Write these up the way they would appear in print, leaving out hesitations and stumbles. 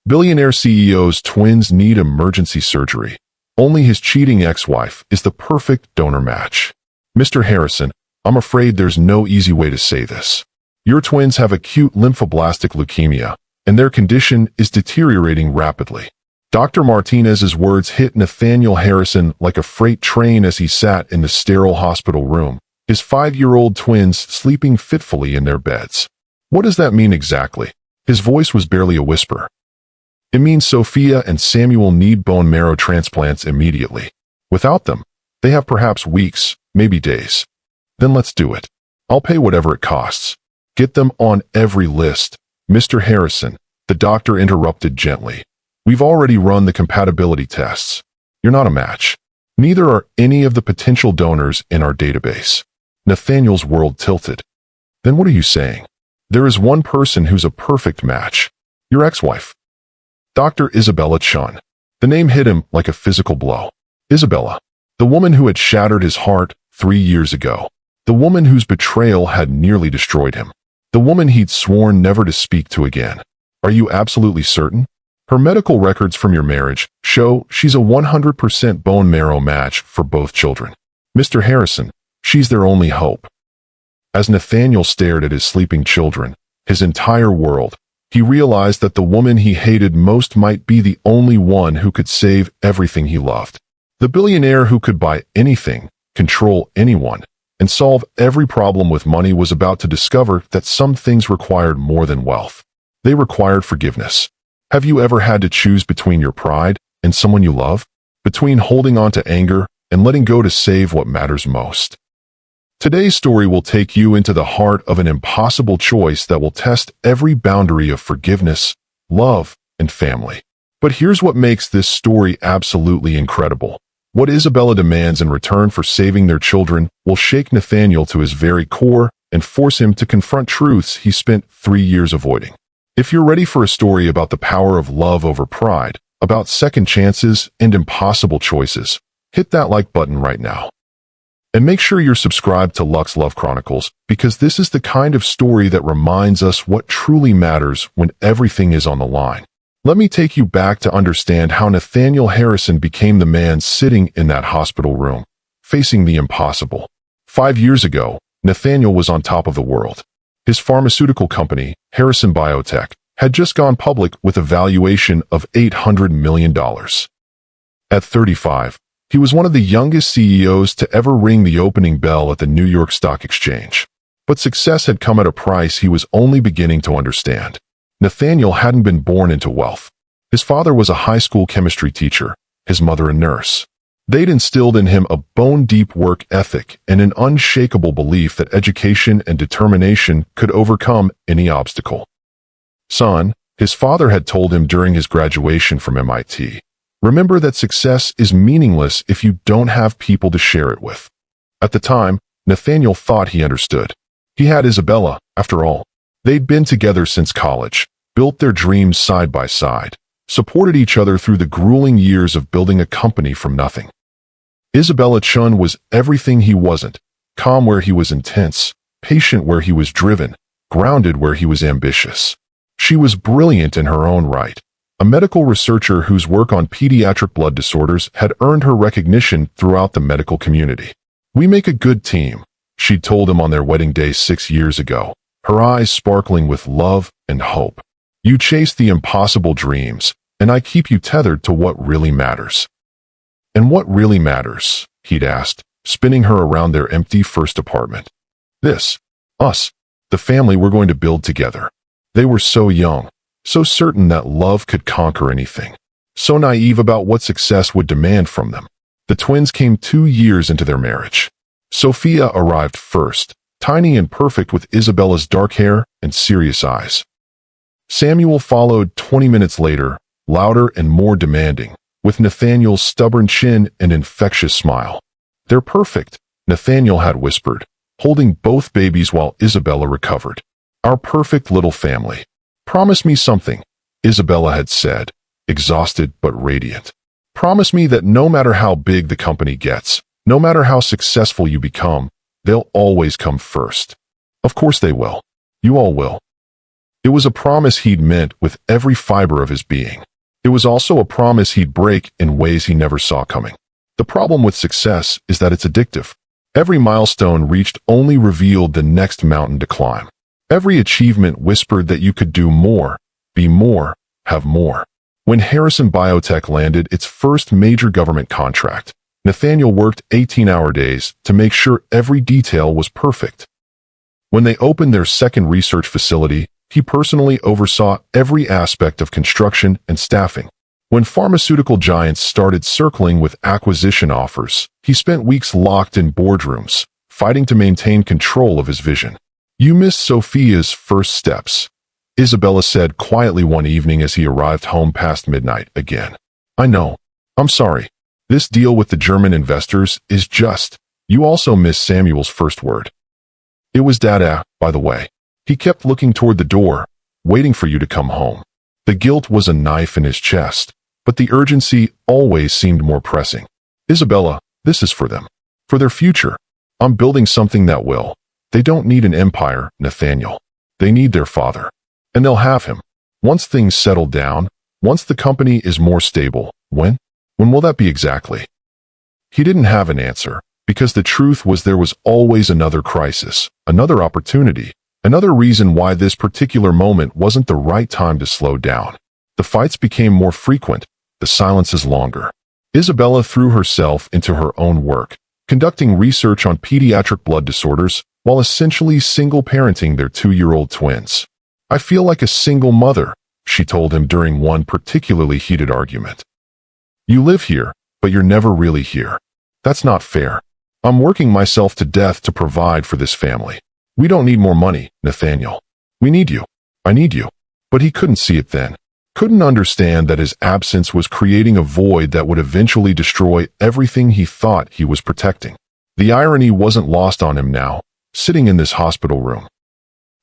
Billionaire CEO's twins need emergency surgery. Only his cheating ex-wife is the perfect donor match. Mr. Harrison, I'm afraid there's no easy way to say this. Your twins have acute lymphoblastic leukemia, and their condition is deteriorating rapidly. Dr. Martinez's words hit Nathaniel Harrison like a freight train as he sat in the sterile hospital room, his 5-year-old twins sleeping fitfully in their beds. What does that mean exactly? His voice was barely a whisper. It means Sophia and Samuel need bone marrow transplants immediately. Without them, they have perhaps weeks, maybe days. Then let's do it. I'll pay whatever it costs. Get them on every list. Mr. Harrison, the doctor interrupted gently. We've already run the compatibility tests. You're not a match. Neither are any of the potential donors in our database. Nathaniel's world tilted. Then what are you saying? There is one person who's a perfect match. Your ex-wife. Dr. Isabella Chun. The name hit him like a physical blow. Isabella. The woman who had shattered his heart 3 years ago. The woman whose betrayal had nearly destroyed him. The woman he'd sworn never to speak to again. Are you absolutely certain? Her medical records from your marriage show she's a 100% bone marrow match for both children. Mr. Harrison, she's their only hope. As Nathaniel stared at his sleeping children, his entire world, he realized that the woman he hated most might be the only one who could save everything he loved. The billionaire who could buy anything, control anyone, and solve every problem with money was about to discover that some things required more than wealth. They required forgiveness. Have you ever had to choose between your pride and someone you love? Between holding on to anger and letting go to save what matters most? Today's story will take you into the heart of an impossible choice that will test every boundary of forgiveness, love, and family. But here's what makes this story absolutely incredible. What Isabella demands in return for saving their children will shake Nathaniel to his very core and force him to confront truths he spent 3 years avoiding. If you're ready for a story about the power of love over pride, about second chances and impossible choices, hit that like button right now. And make sure you're subscribed to Lux Love Chronicles, because this is the kind of story that reminds us what truly matters when everything is on the line. Let me take you back to understand how Nathaniel Harrison became the man sitting in that hospital room, facing the impossible. 5 years ago, Nathaniel was on top of the world. His pharmaceutical company, Harrison Biotech, had just gone public with a valuation of $800 million. At 35, he was one of the youngest CEOs to ever ring the opening bell at the New York Stock Exchange. But success had come at a price he was only beginning to understand. Nathaniel hadn't been born into wealth. His father was a high school chemistry teacher, his mother a nurse. They'd instilled in him a bone-deep work ethic and an unshakable belief that education and determination could overcome any obstacle. Son, his father had told him during his graduation from MIT, remember that success is meaningless if you don't have people to share it with. At the time, Nathaniel thought he understood. He had Isabella, after all. They'd been together since college, built their dreams side by side, supported each other through the grueling years of building a company from nothing. Isabella Chun was everything he wasn't, calm where he was intense, patient where he was driven, grounded where he was ambitious. She was brilliant in her own right, a medical researcher whose work on pediatric blood disorders had earned her recognition throughout the medical community. We make a good team, she'd told him on their wedding day 6 years ago, her eyes sparkling with love and hope. You chase the impossible dreams, and I keep you tethered to what really matters. And what really matters, he'd asked, spinning her around their empty first apartment. This, us, the family we're going to build together. They were so young, so certain that love could conquer anything, so naive about what success would demand from them. The twins came 2 years into their marriage. Sophia arrived first, tiny and perfect with Isabella's dark hair and serious eyes. Samuel followed 20 minutes later, louder and more demanding, with Nathaniel's stubborn chin and infectious smile. They're perfect, Nathaniel had whispered, holding both babies while Isabella recovered. Our perfect little family. Promise me something, Isabella had said, exhausted but radiant. Promise me that no matter how big the company gets, no matter how successful you become, they'll always come first. Of course they will. You all will. It was a promise he'd meant with every fiber of his being. It was also a promise he'd break in ways he never saw coming. The problem with success is that it's addictive. Every milestone reached only revealed the next mountain to climb. Every achievement whispered that you could do more, be more, have more. When Harrison Biotech landed its first major government contract, Nathaniel worked 18-hour days to make sure every detail was perfect. When they opened their second research facility, he personally oversaw every aspect of construction and staffing. When pharmaceutical giants started circling with acquisition offers, he spent weeks locked in boardrooms, fighting to maintain control of his vision. "You missed Sophia's first steps," Isabella said quietly one evening as he arrived home past midnight again. "I know. I'm sorry. This deal with the German investors is just. You also missed Samuel's first word." "It was Dada, by the way. He kept looking toward the door, waiting for you to come home." The guilt was a knife in his chest, but the urgency always seemed more pressing. "Isabella, this is for them. For their future. I'm building something that will. They don't need an empire, Nathaniel. They need their father. And they'll have him. Once things settle down, once the company is more stable, when? When will that be exactly?" He didn't have an answer, because the truth was there was always another crisis, another opportunity, another reason why this particular moment wasn't the right time to slow down. The fights became more frequent, the silences longer. Isabella threw herself into her own work, conducting research on pediatric blood disorders while essentially single-parenting their 2-year-old twins. "I feel like a single mother," she told him during one particularly heated argument. "You live here, but you're never really here. That's not fair. I'm working myself to death to provide for this family. We don't need more money, Nathaniel. We need you. I need you." But he couldn't see it then. Couldn't understand that his absence was creating a void that would eventually destroy everything he thought he was protecting. The irony wasn't lost on him now, sitting in this hospital room.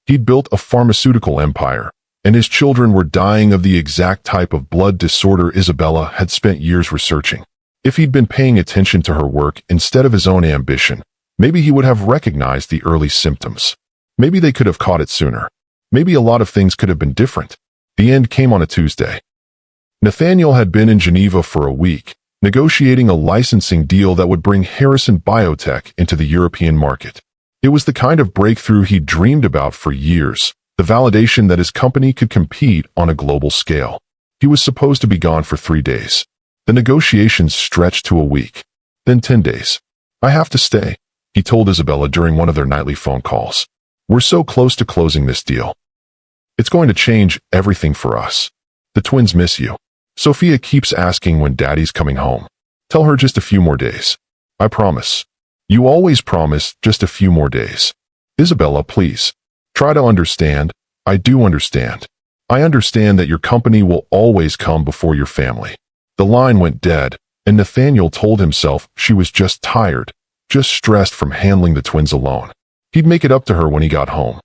He'd built a pharmaceutical empire, and his children were dying of the exact type of blood disorder Isabella had spent years researching. If he'd been paying attention to her work instead of his own ambition, maybe he would have recognized the early symptoms. Maybe they could have caught it sooner. Maybe a lot of things could have been different. The end came on a Tuesday. Nathaniel had been in Geneva for a week, negotiating a licensing deal that would bring Harrison Biotech into the European market. It was the kind of breakthrough he'd dreamed about for years, the validation that his company could compete on a global scale. He was supposed to be gone for 3 days. The negotiations stretched to a week, then 10 days. "I have to stay," he told Isabella during one of their nightly phone calls. "We're so close to closing this deal. It's going to change everything for us. The twins miss you. Sophia keeps asking when Daddy's coming home. Tell her just a few more days. I promise. You always promise just a few more days. Isabella, please. Try to understand. I do understand. I understand that your company will always come before your family." The line went dead, and Nathaniel told himself she was just tired, just stressed from handling the twins alone. He'd make it up to her when he got home.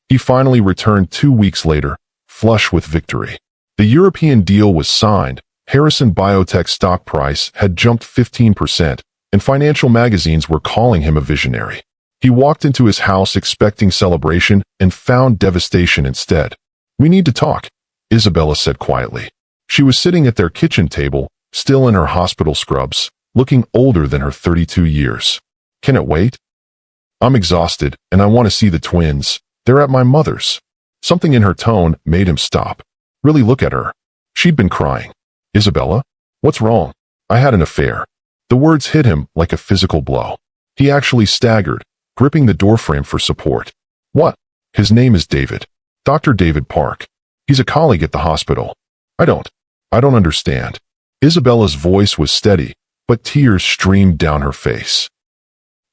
He finally returned 2 weeks later, flush with victory. The European deal was signed, Harrison Biotech's stock price had jumped 15%, and financial magazines were calling him a visionary. He walked into his house expecting celebration and found devastation instead. "We need to talk," Isabella said quietly. She was sitting at their kitchen table, still in her hospital scrubs, looking older than her 32 years. "Can it wait? I'm exhausted, and I want to see the twins. They're at my mother's." Something in her tone made him stop. Really look at her. She'd been crying. "Isabella? What's wrong?" "I had an affair." The words hit him like a physical blow. He actually staggered, gripping the doorframe for support. "What?" "His name is David. Dr. David Park. He's a colleague at the hospital." I don't understand." Isabella's voice was steady, but tears streamed down her face.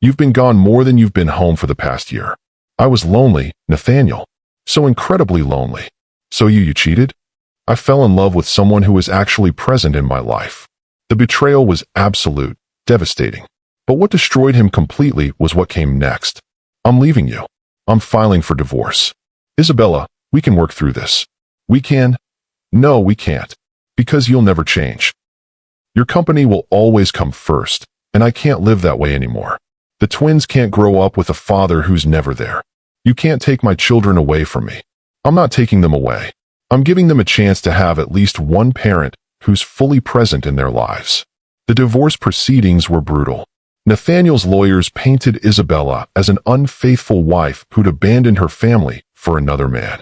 "You've been gone more than you've been home for the past year. I was lonely, Nathaniel. So incredibly lonely. So you cheated? I fell in love with someone who was actually present in my life." The betrayal was absolute, devastating. But what destroyed him completely was what came next. "I'm leaving you. I'm filing for divorce." "Isabella, we can work through this." "We can?" "No, we can't. Because you'll never change. Your company will always come first, and I can't live that way anymore. The twins can't grow up with a father who's never there. You can't take my children away from me. I'm not taking them away. I'm giving them a chance to have at least one parent who's fully present in their lives. The divorce proceedings were brutal. Nathaniel's lawyers painted Isabella as an unfaithful wife who'd abandoned her family for another man.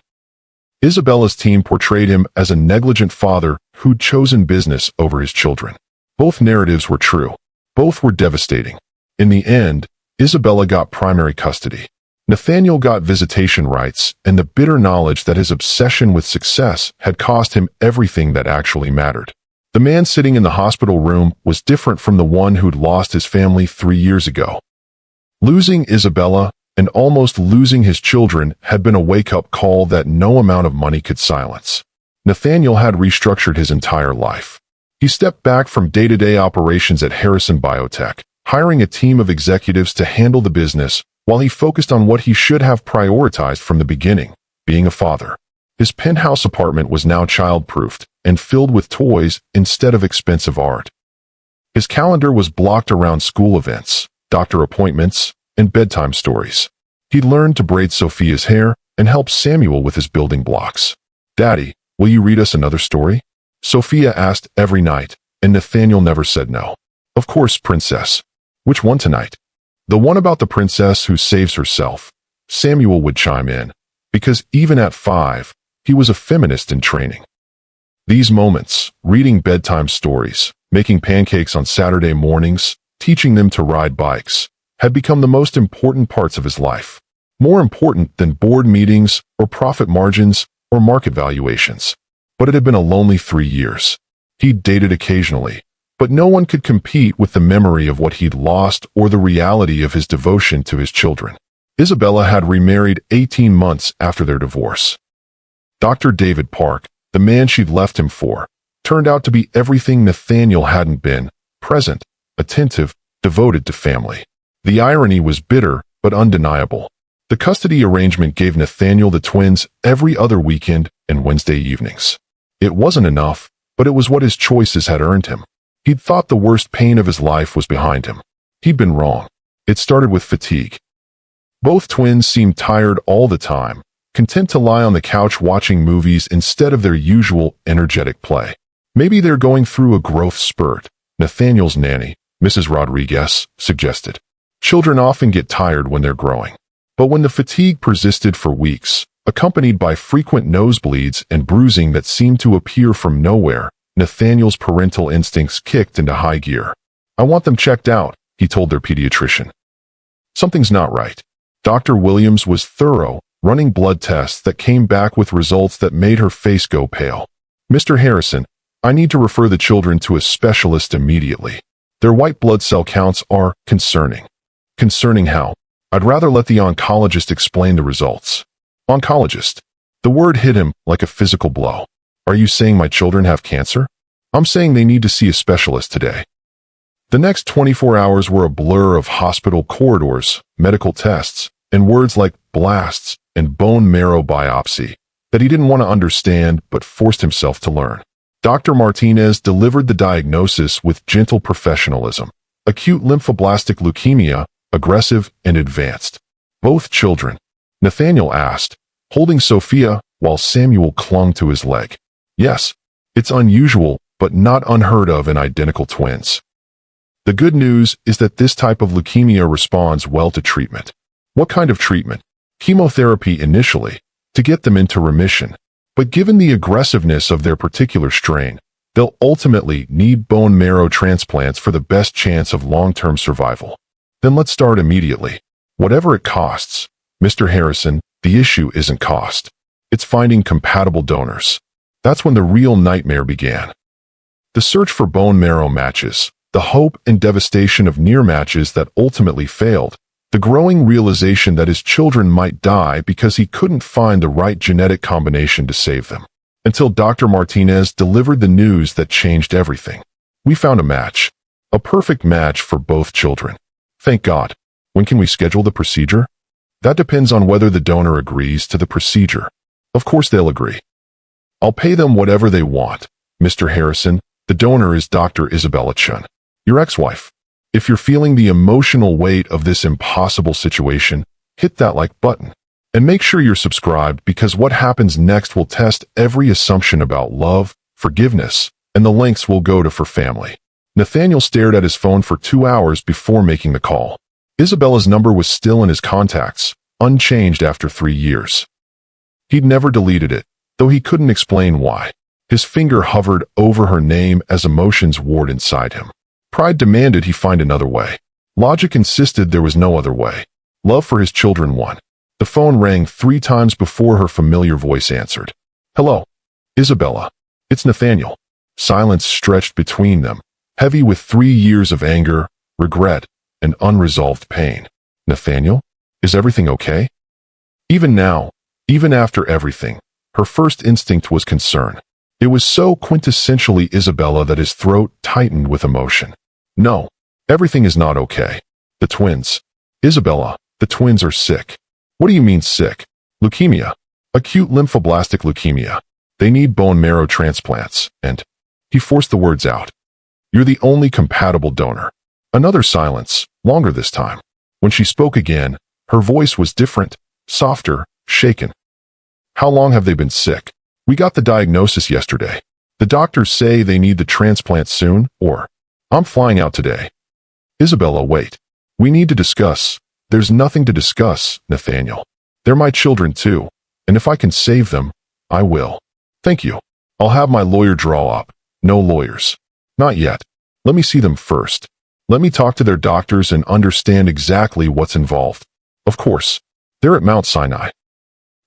Isabella's team portrayed him as a negligent father who'd chosen business over his children. Both narratives were true. Both were devastating. In the end, Isabella got primary custody. Nathaniel got visitation rights and the bitter knowledge that his obsession with success had cost him everything that actually mattered. The man sitting in the hospital room was different from the one who'd lost his family 3 years ago. Losing Isabella and almost losing his children had been a wake-up call that no amount of money could silence. Nathaniel had restructured his entire life. He stepped back from day-to-day operations at Harrison Biotech, hiring a team of executives to handle the business while he focused on what he should have prioritized from the beginning, being a father. His penthouse apartment was now child-proofed and filled with toys instead of expensive art. His calendar was blocked around school events, doctor appointments, and bedtime stories. He learned to braid Sophia's hair and help Samuel with his building blocks. "Daddy, will you read us another story?" Sophia asked every night, and Nathaniel never said no. "Of course, princess. Which one tonight?" "The one about the princess who saves herself," Samuel would chime in, because even at 5, he was a feminist in training. These moments, reading bedtime stories, making pancakes on Saturday mornings, teaching them to ride bikes, had become the most important parts of his life. More important than board meetings or profit margins or market valuations. But it had been a lonely 3 years. He'd dated occasionally, but no one could compete with the memory of what he'd lost or the reality of his devotion to his children. Isabella had remarried 18 months after their divorce. Dr. David Park, the man she'd left him for, turned out to be everything Nathaniel hadn't been: present, attentive, devoted to family. The irony was bitter but undeniable. The custody arrangement gave Nathaniel the twins every other weekend and Wednesday evenings. It wasn't enough, but it was what his choices had earned him. He'd thought the worst pain of his life was behind him. He'd been wrong. It started with fatigue. Both twins seemed tired all the time, content to lie on the couch watching movies instead of their usual energetic play. "Maybe they're going through a growth spurt," Nathaniel's nanny, Mrs. Rodriguez, suggested. "Children often get tired when they're growing." But when the fatigue persisted for weeks, accompanied by frequent nosebleeds and bruising that seemed to appear from nowhere, Nathaniel's parental instincts kicked into high gear. "I want them checked out," he told their pediatrician. "Something's not right." Dr. Williams was thorough, running blood tests that came back with results that made her face go pale. "Mr. Harrison, I need to refer the children to a specialist immediately. Their white blood cell counts are concerning." "Concerning how?" "I'd rather let the oncologist explain the results." "Oncologist?" The word hit him like a physical blow. "Are you saying my children have cancer?" "I'm saying they need to see a specialist today." The next 24 hours were a blur of hospital corridors, medical tests, and words like blasts and bone marrow biopsy that he didn't want to understand but forced himself to learn. Dr. Martinez delivered the diagnosis with gentle professionalism: acute lymphoblastic leukemia, aggressive and advanced. "Both children?" Nathaniel asked, holding Sophia while Samuel clung to his leg. "Yes. It's unusual, but not unheard of in identical twins." The good news is that this type of leukemia responds well to treatment. What kind of treatment? Chemotherapy initially, to get them into remission. But given the aggressiveness of their particular strain, they'll ultimately need bone marrow transplants for the best chance of long-term survival. "Then let's start immediately. Whatever it costs." "Mr. Harrison, the issue isn't cost. It's finding compatible donors." That's when the real nightmare began. The search for bone marrow matches, the hope and devastation of near matches that ultimately failed, the growing realization that his children might die because he couldn't find the right genetic combination to save them. Until Dr. Martinez delivered the news that changed everything. "We found a match. A perfect match for both children." "Thank God. When can we schedule the procedure?" "That depends on whether the donor agrees to the procedure." "Of course they'll agree. I'll pay them whatever they want. Mr. Harrison, the donor is Dr. Isabella Chun, your ex-wife. If you're feeling the emotional weight of this impossible situation, hit that like button. And make sure you're subscribed because what happens next will test every assumption about love, forgiveness, and the lengths we'll go to for family. Nathaniel stared at his phone for 2 hours before making the call. Isabella's number was still in his contacts, unchanged after 3 years. He'd never deleted it, though he couldn't explain why. His finger hovered over her name as emotions warred inside him. Pride demanded he find another way. Logic insisted there was no other way. Love for his children won. The phone rang 3 times before her familiar voice answered. "Hello, Isabella. It's Nathaniel." Silence stretched between them, heavy with 3 years of anger, regret, and unresolved pain. "Nathaniel, is everything okay?" Even now, even after everything, her first instinct was concern. It was so quintessentially Isabella that his throat tightened with emotion. "No, everything is not okay. The twins. Isabella, the twins are sick." "What do you mean sick?" "Leukemia. Acute lymphoblastic leukemia. They need bone marrow transplants, and..." He forced the words out. "You're the only compatible donor." Another silence, longer this time. When she spoke again, her voice was different, softer, shaken. "How long have they been sick?" "We got the diagnosis yesterday. The doctors say they need the transplant soon, or..." "I'm flying out today." "Isabella, wait. We need to discuss." "There's nothing to discuss, Nathaniel. They're my children too, and if I can save them, I will." "Thank you. I'll have my lawyer draw up." "No lawyers. Not yet. Let me see them first. Let me talk to their doctors and understand exactly what's involved." "Of course. They're at Mount Sinai."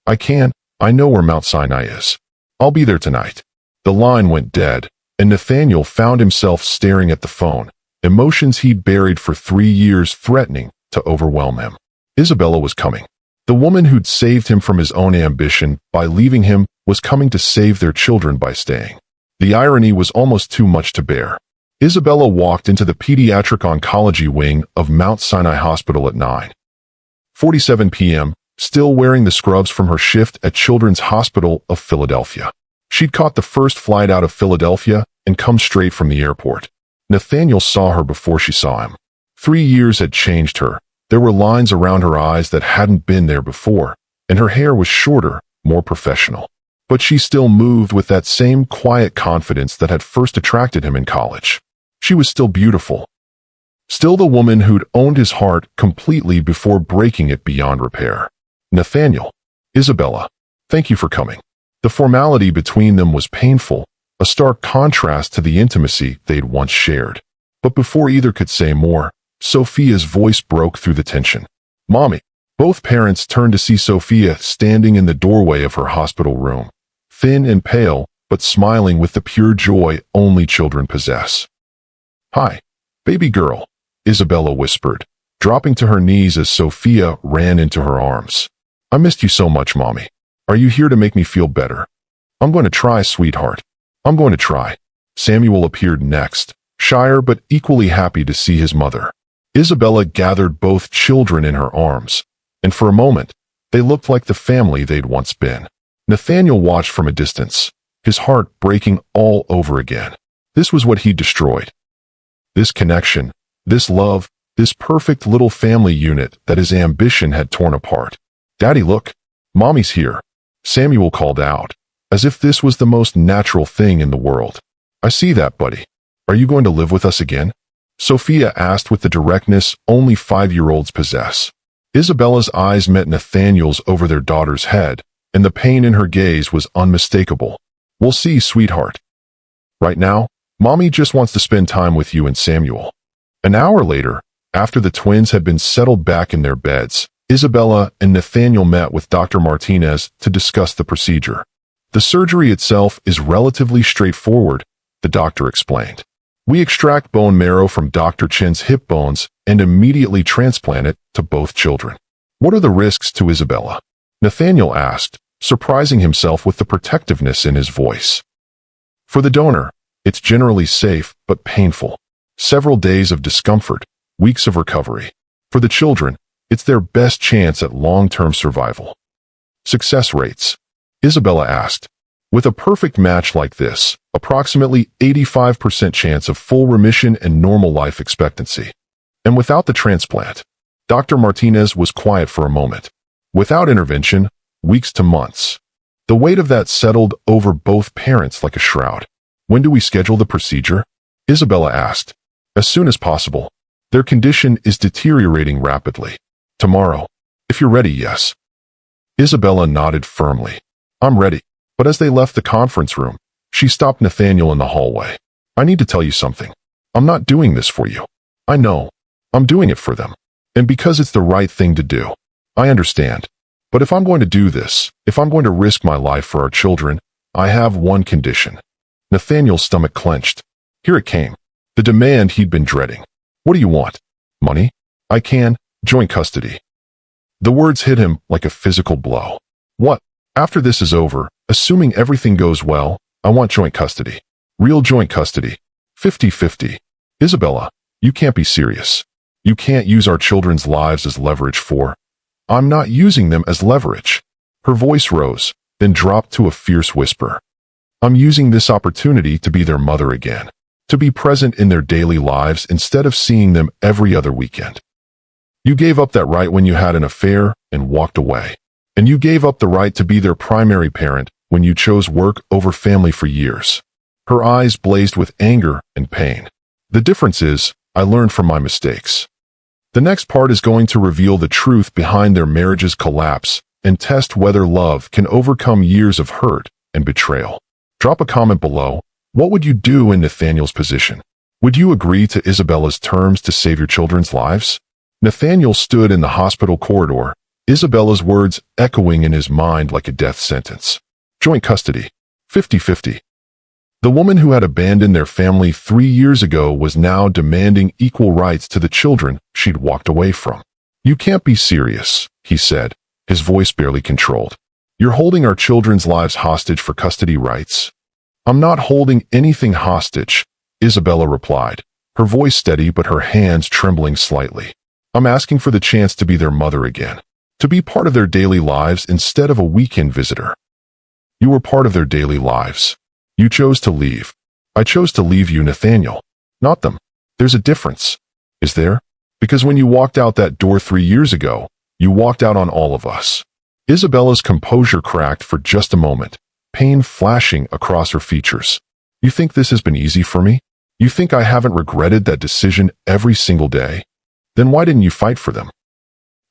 I know where Mount Sinai is. I'll be there tonight." The line went dead, and Nathaniel found himself staring at the phone, emotions he'd buried for 3 years threatening to overwhelm him. Isabella was coming. The woman who'd saved him from his own ambition by leaving him was coming to save their children by staying. The irony was almost too much to bear. Isabella walked into the pediatric oncology wing of Mount Sinai Hospital at 9:47 p.m., still wearing the scrubs from her shift at Children's Hospital of Philadelphia. She'd caught the first flight out of Philadelphia and come straight from the airport. Nathaniel saw her before she saw him. 3 years had changed her. There were lines around her eyes that hadn't been there before, and her hair was shorter, more professional. But she still moved with that same quiet confidence that had first attracted him in college. She was still beautiful. Still the woman who'd owned his heart completely before breaking it beyond repair. "Nathaniel." "Isabella, thank you for coming." The formality between them was painful, a stark contrast to the intimacy they'd once shared. But before either could say more, Sophia's voice broke through the tension. "Mommy." Both parents turned to see Sophia standing in the doorway of her hospital room, thin and pale, but smiling with the pure joy only children possess. "Hi, baby girl," Isabella whispered, dropping to her knees as Sophia ran into her arms. "I missed you so much, Mommy. Are you here to make me feel better?" "I'm going to try, sweetheart. I'm going to try." Samuel appeared next, shyer but equally happy to see his mother. Isabella gathered both children in her arms, and for a moment, they looked like the family they'd once been. Nathaniel watched from a distance, his heart breaking all over again. This was what he'd destroyed. This connection, this love, this perfect little family unit that his ambition had torn apart. "Daddy, look. Mommy's here," Samuel called out, as if this was the most natural thing in the world. "I see that, buddy. Are you going to live with us again?" Sophia asked with the directness only 5-year-olds possess. Isabella's eyes met Nathaniel's over their daughter's head, and the pain in her gaze was unmistakable. "We'll see, sweetheart. Right now, Mommy just wants to spend time with you and Samuel." An hour later, after the twins had been settled back in their beds, Isabella and Nathaniel met with Dr. Martinez to discuss the procedure. "The surgery itself is relatively straightforward," the doctor explained. "We extract bone marrow from Dr. Chen's hip bones and immediately transplant it to both children." "What are the risks to Isabella?" Nathaniel asked, surprising himself with the protectiveness in his voice. "For the donor, it's generally safe but painful. Several days of discomfort, weeks of recovery. For the children, it's their best chance at long-term survival." "Success rates?" Isabella asked. "With a perfect match like this, approximately 85% chance of full remission and normal life expectancy. And without the transplant." Dr. Martinez was quiet for a moment. Without intervention, weeks to months. The weight of that settled over both parents like a shroud. When do we schedule the procedure? Isabella asked. As soon as possible. Their condition is deteriorating rapidly. Tomorrow. If you're ready, yes. Isabella nodded firmly. I'm ready. But as they left the conference room, she stopped Nathaniel in the hallway. I need to tell you something. I'm not doing this for you. I know. I'm doing it for them. And because it's the right thing to do. I understand. But if I'm going to do this, if I'm going to risk my life for our children, I have one condition. Nathaniel's stomach clenched. Here it came. The demand he'd been dreading. What do you want? Money? I can. Joint custody. The words hit him like a physical blow. What? After this is over, assuming everything goes well, I want joint custody. Real joint custody. 50-50. Isabella, you can't be serious. You can't use our children's lives as leverage for... I'm not using them as leverage. Her voice rose, then dropped to a fierce whisper. I'm using this opportunity to be their mother again. To be present in their daily lives instead of seeing them every other weekend. You gave up that right when you had an affair and walked away. And you gave up the right to be their primary parent when you chose work over family for years. Her eyes blazed with anger and pain. The difference is, I learned from my mistakes. The next part is going to reveal the truth behind their marriage's collapse and test whether love can overcome years of hurt and betrayal. Drop a comment below. What would you do in Nathaniel's position? Would you agree to Isabella's terms to save your children's lives? Nathaniel stood in the hospital corridor, Isabella's words echoing in his mind like a death sentence. Joint custody. 50-50. The woman who had abandoned their family 3 years ago was now demanding equal rights to the children she'd walked away from. You can't be serious, he said, his voice barely controlled. You're holding our children's lives hostage for custody rights? I'm not holding anything hostage, Isabella replied, her voice steady but her hands trembling slightly. I'm asking for the chance to be their mother again, to be part of their daily lives instead of a weekend visitor. You were part of their daily lives. You chose to leave. I chose to leave you, Nathaniel, not them. There's a difference. Is there? Because when you walked out that door 3 years ago, you walked out on all of us. Isabella's composure cracked for just a moment, pain flashing across her features. You think this has been easy for me? You think I haven't regretted that decision every single day? Then why didn't you fight for them?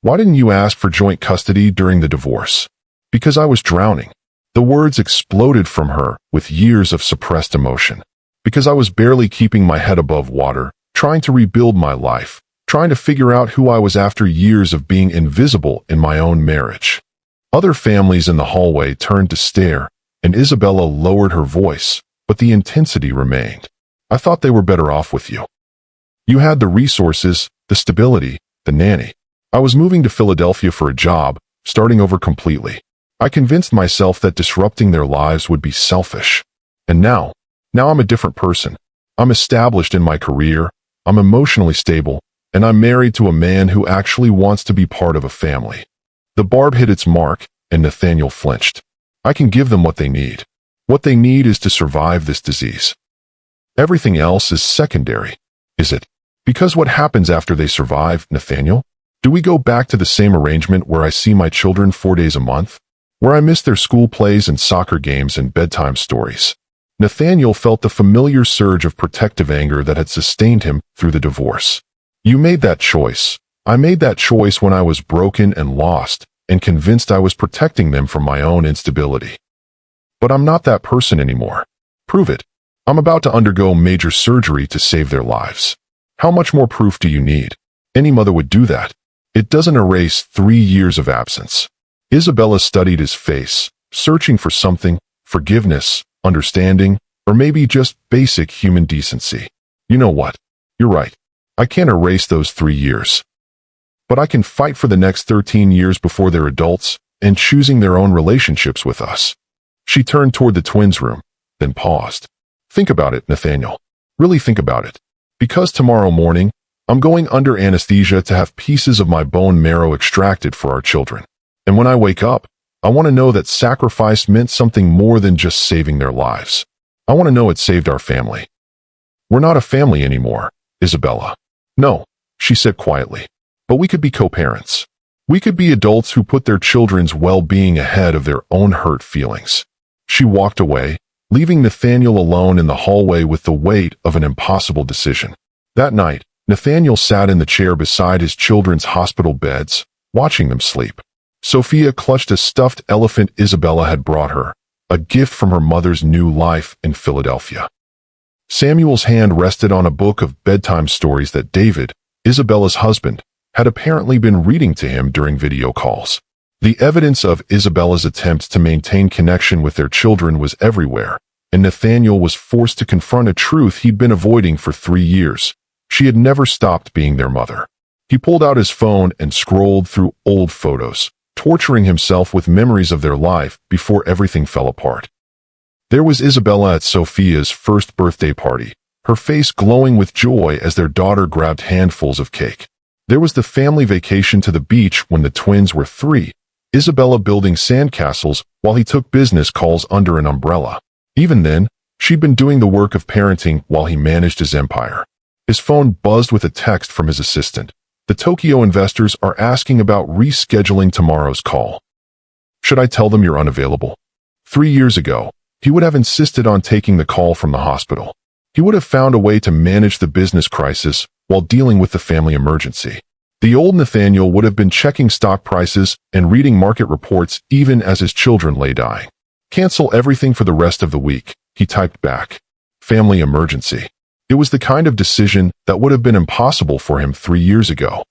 Why didn't you ask for joint custody during the divorce? Because I was drowning. The words exploded from her with years of suppressed emotion. Because I was barely keeping my head above water, trying to rebuild my life, trying to figure out who I was after years of being invisible in my own marriage. Other families in the hallway turned to stare, and Isabella lowered her voice, but the intensity remained. I thought they were better off with you. You had the resources, the stability, the nanny. I was moving to Philadelphia for a job, starting over completely. I convinced myself that disrupting their lives would be selfish. And now I'm a different person. I'm established in my career, I'm emotionally stable, and I'm married to a man who actually wants to be part of a family. The barb hit its mark, and Nathaniel flinched. I can give them what they need. What they need is to survive this disease. Everything else is secondary. Is it? Because what happens after they survive, Nathaniel? Do we go back to the same arrangement where I see my children 4 days a month? Where I miss their school plays and soccer games and bedtime stories? Nathaniel felt the familiar surge of protective anger that had sustained him through the divorce. You made that choice. I made that choice when I was broken and lost, and convinced I was protecting them from my own instability. But I'm not that person anymore. Prove it. I'm about to undergo major surgery to save their lives. How much more proof do you need? Any mother would do that. It doesn't erase 3 years of absence. Isabella studied his face, searching for something, forgiveness, understanding, or maybe just basic human decency. You know what? You're right. I can't erase those 3 years. But I can fight for the next 13 years before they're adults and choosing their own relationships with us. She turned toward the twins' room, then paused. Think about it, Nathaniel. Really think about it. Because tomorrow morning, I'm going under anesthesia to have pieces of my bone marrow extracted for our children. And when I wake up, I want to know that sacrifice meant something more than just saving their lives. I want to know it saved our family. We're not a family anymore, Isabella. No, she said quietly. But we could be co-parents. We could be adults who put their children's well-being ahead of their own hurt feelings. She walked away, leaving Nathaniel alone in the hallway with the weight of an impossible decision. That night, Nathaniel sat in the chair beside his children's hospital beds, watching them sleep. Sophia clutched a stuffed elephant Isabella had brought her, a gift from her mother's new life in Philadelphia. Samuel's hand rested on a book of bedtime stories that David, Isabella's husband, had apparently been reading to him during video calls. The evidence of Isabella's attempts to maintain connection with their children was everywhere, and Nathaniel was forced to confront a truth he'd been avoiding for 3 years. She had never stopped being their mother. He pulled out his phone and scrolled through old photos, torturing himself with memories of their life before everything fell apart. There was Isabella at Sophia's first birthday party, her face glowing with joy as their daughter grabbed handfuls of cake. There was the family vacation to the beach when the twins were 3, Isabella building sandcastles while he took business calls under an umbrella. Even then, she'd been doing the work of parenting while he managed his empire. His phone buzzed with a text from his assistant. The Tokyo investors are asking about rescheduling tomorrow's call. Should I tell them you're unavailable? 3 years ago, he would have insisted on taking the call from the hospital. He would have found a way to manage the business crisis while dealing with the family emergency. The old Nathaniel would have been checking stock prices and reading market reports even as his children lay dying. Cancel everything for the rest of the week, he typed back. Family emergency. It was the kind of decision that would have been impossible for him 3 years ago.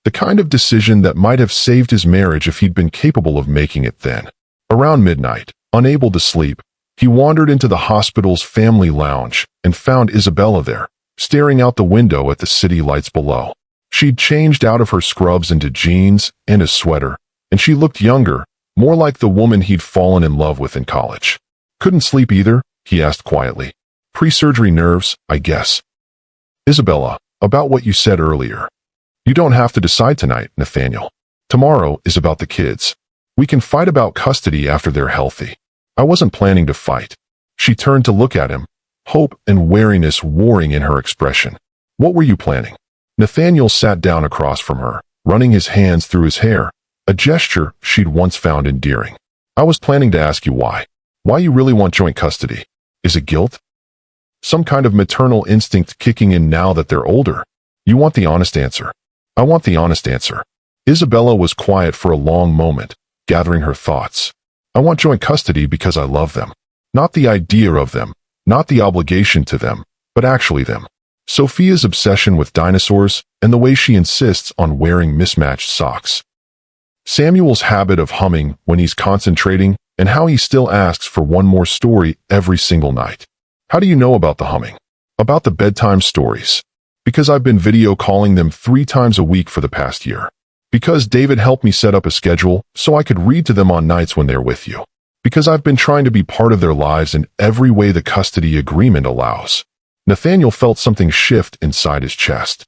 The kind of decision that might have saved his marriage if he'd been capable of making it then. Around midnight, unable to sleep, he wandered into the hospital's family lounge and found Isabella there, staring out the window at the city lights below. She'd changed out of her scrubs into jeans and a sweater, and she looked younger, more like the woman he'd fallen in love with in college. Couldn't sleep either, he asked quietly. Pre-surgery nerves, I guess. Isabella, about what you said earlier. You don't have to decide tonight, Nathaniel. Tomorrow is about the kids. We can fight about custody after they're healthy. I wasn't planning to fight. She turned to look at him, hope and wariness warring in her expression. What were you planning? Nathaniel sat down across from her, running his hands through his hair, a gesture she'd once found endearing. I was planning to ask you why. Why you really want joint custody. Is it guilt? Some kind of maternal instinct kicking in now that they're older? You want the honest answer. I want the honest answer. Isabella was quiet for a long moment, gathering her thoughts. I want joint custody because I love them. Not the idea of them, not the obligation to them, but actually them. Sophia's obsession with dinosaurs and the way she insists on wearing mismatched socks. Samuel's habit of humming when he's concentrating and how he still asks for one more story every single night. How do you know about the humming? About the bedtime stories. Because I've been video calling them 3 times a week for the past year. Because David helped me set up a schedule so I could read to them on nights when they're with you. Because I've been trying to be part of their lives in every way the custody agreement allows. Nathaniel felt something shift inside his chest.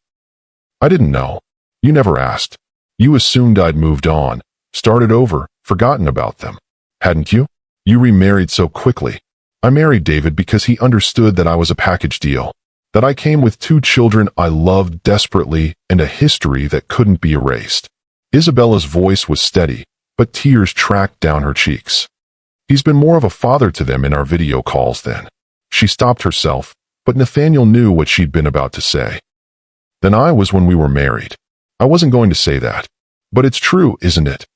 I didn't know. You never asked. You assumed I'd moved on, started over, forgotten about them. Hadn't you? You remarried so quickly. I married David because he understood that I was a package deal. That I came with 2 children I loved desperately and a history that couldn't be erased. Isabella's voice was steady, but tears tracked down her cheeks. He's been more of a father to them in our video calls then. She stopped herself, but Nathaniel knew what she'd been about to say. Than I was when we were married. I wasn't going to say that. But it's true, isn't it?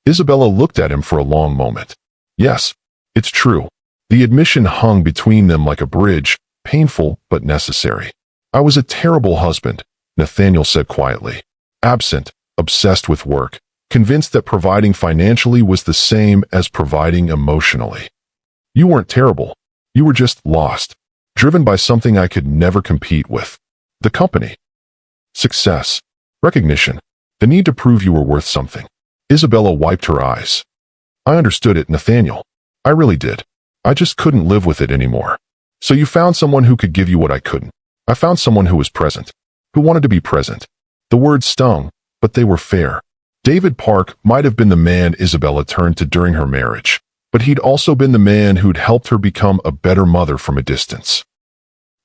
Isabella looked at him for a long moment. Yes, it's true. The admission hung between them like a bridge, painful but necessary. I was a terrible husband, Nathaniel said quietly. Absent, obsessed with work, convinced that providing financially was the same as providing emotionally. You weren't terrible. You were just lost. Driven by something I could never compete with. The company. Success. Recognition. The need to prove you were worth something. Isabella wiped her eyes. I understood it, Nathaniel. I really did. I just couldn't live with it anymore. So you found someone who could give you what I couldn't. I found someone who was present. Who wanted to be present. The words stung, but they were fair. David Park might have been the man Isabella turned to during her marriage, but he'd also been the man who'd helped her become a better mother from a distance.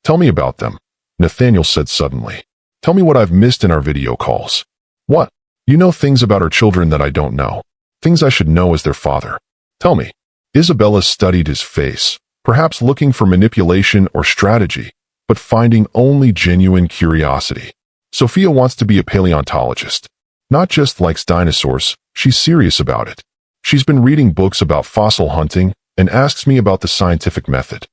Tell me about them, Nathaniel said suddenly. Tell me what I've missed in our video calls. What? You know things about our children that I don't know. Things I should know as their father. Tell me. Isabella studied his face, perhaps looking for manipulation or strategy, but finding only genuine curiosity. Sophia wants to be a paleontologist. Not just likes dinosaurs, she's serious about it. She's been reading books about fossil hunting and asks me about the scientific method.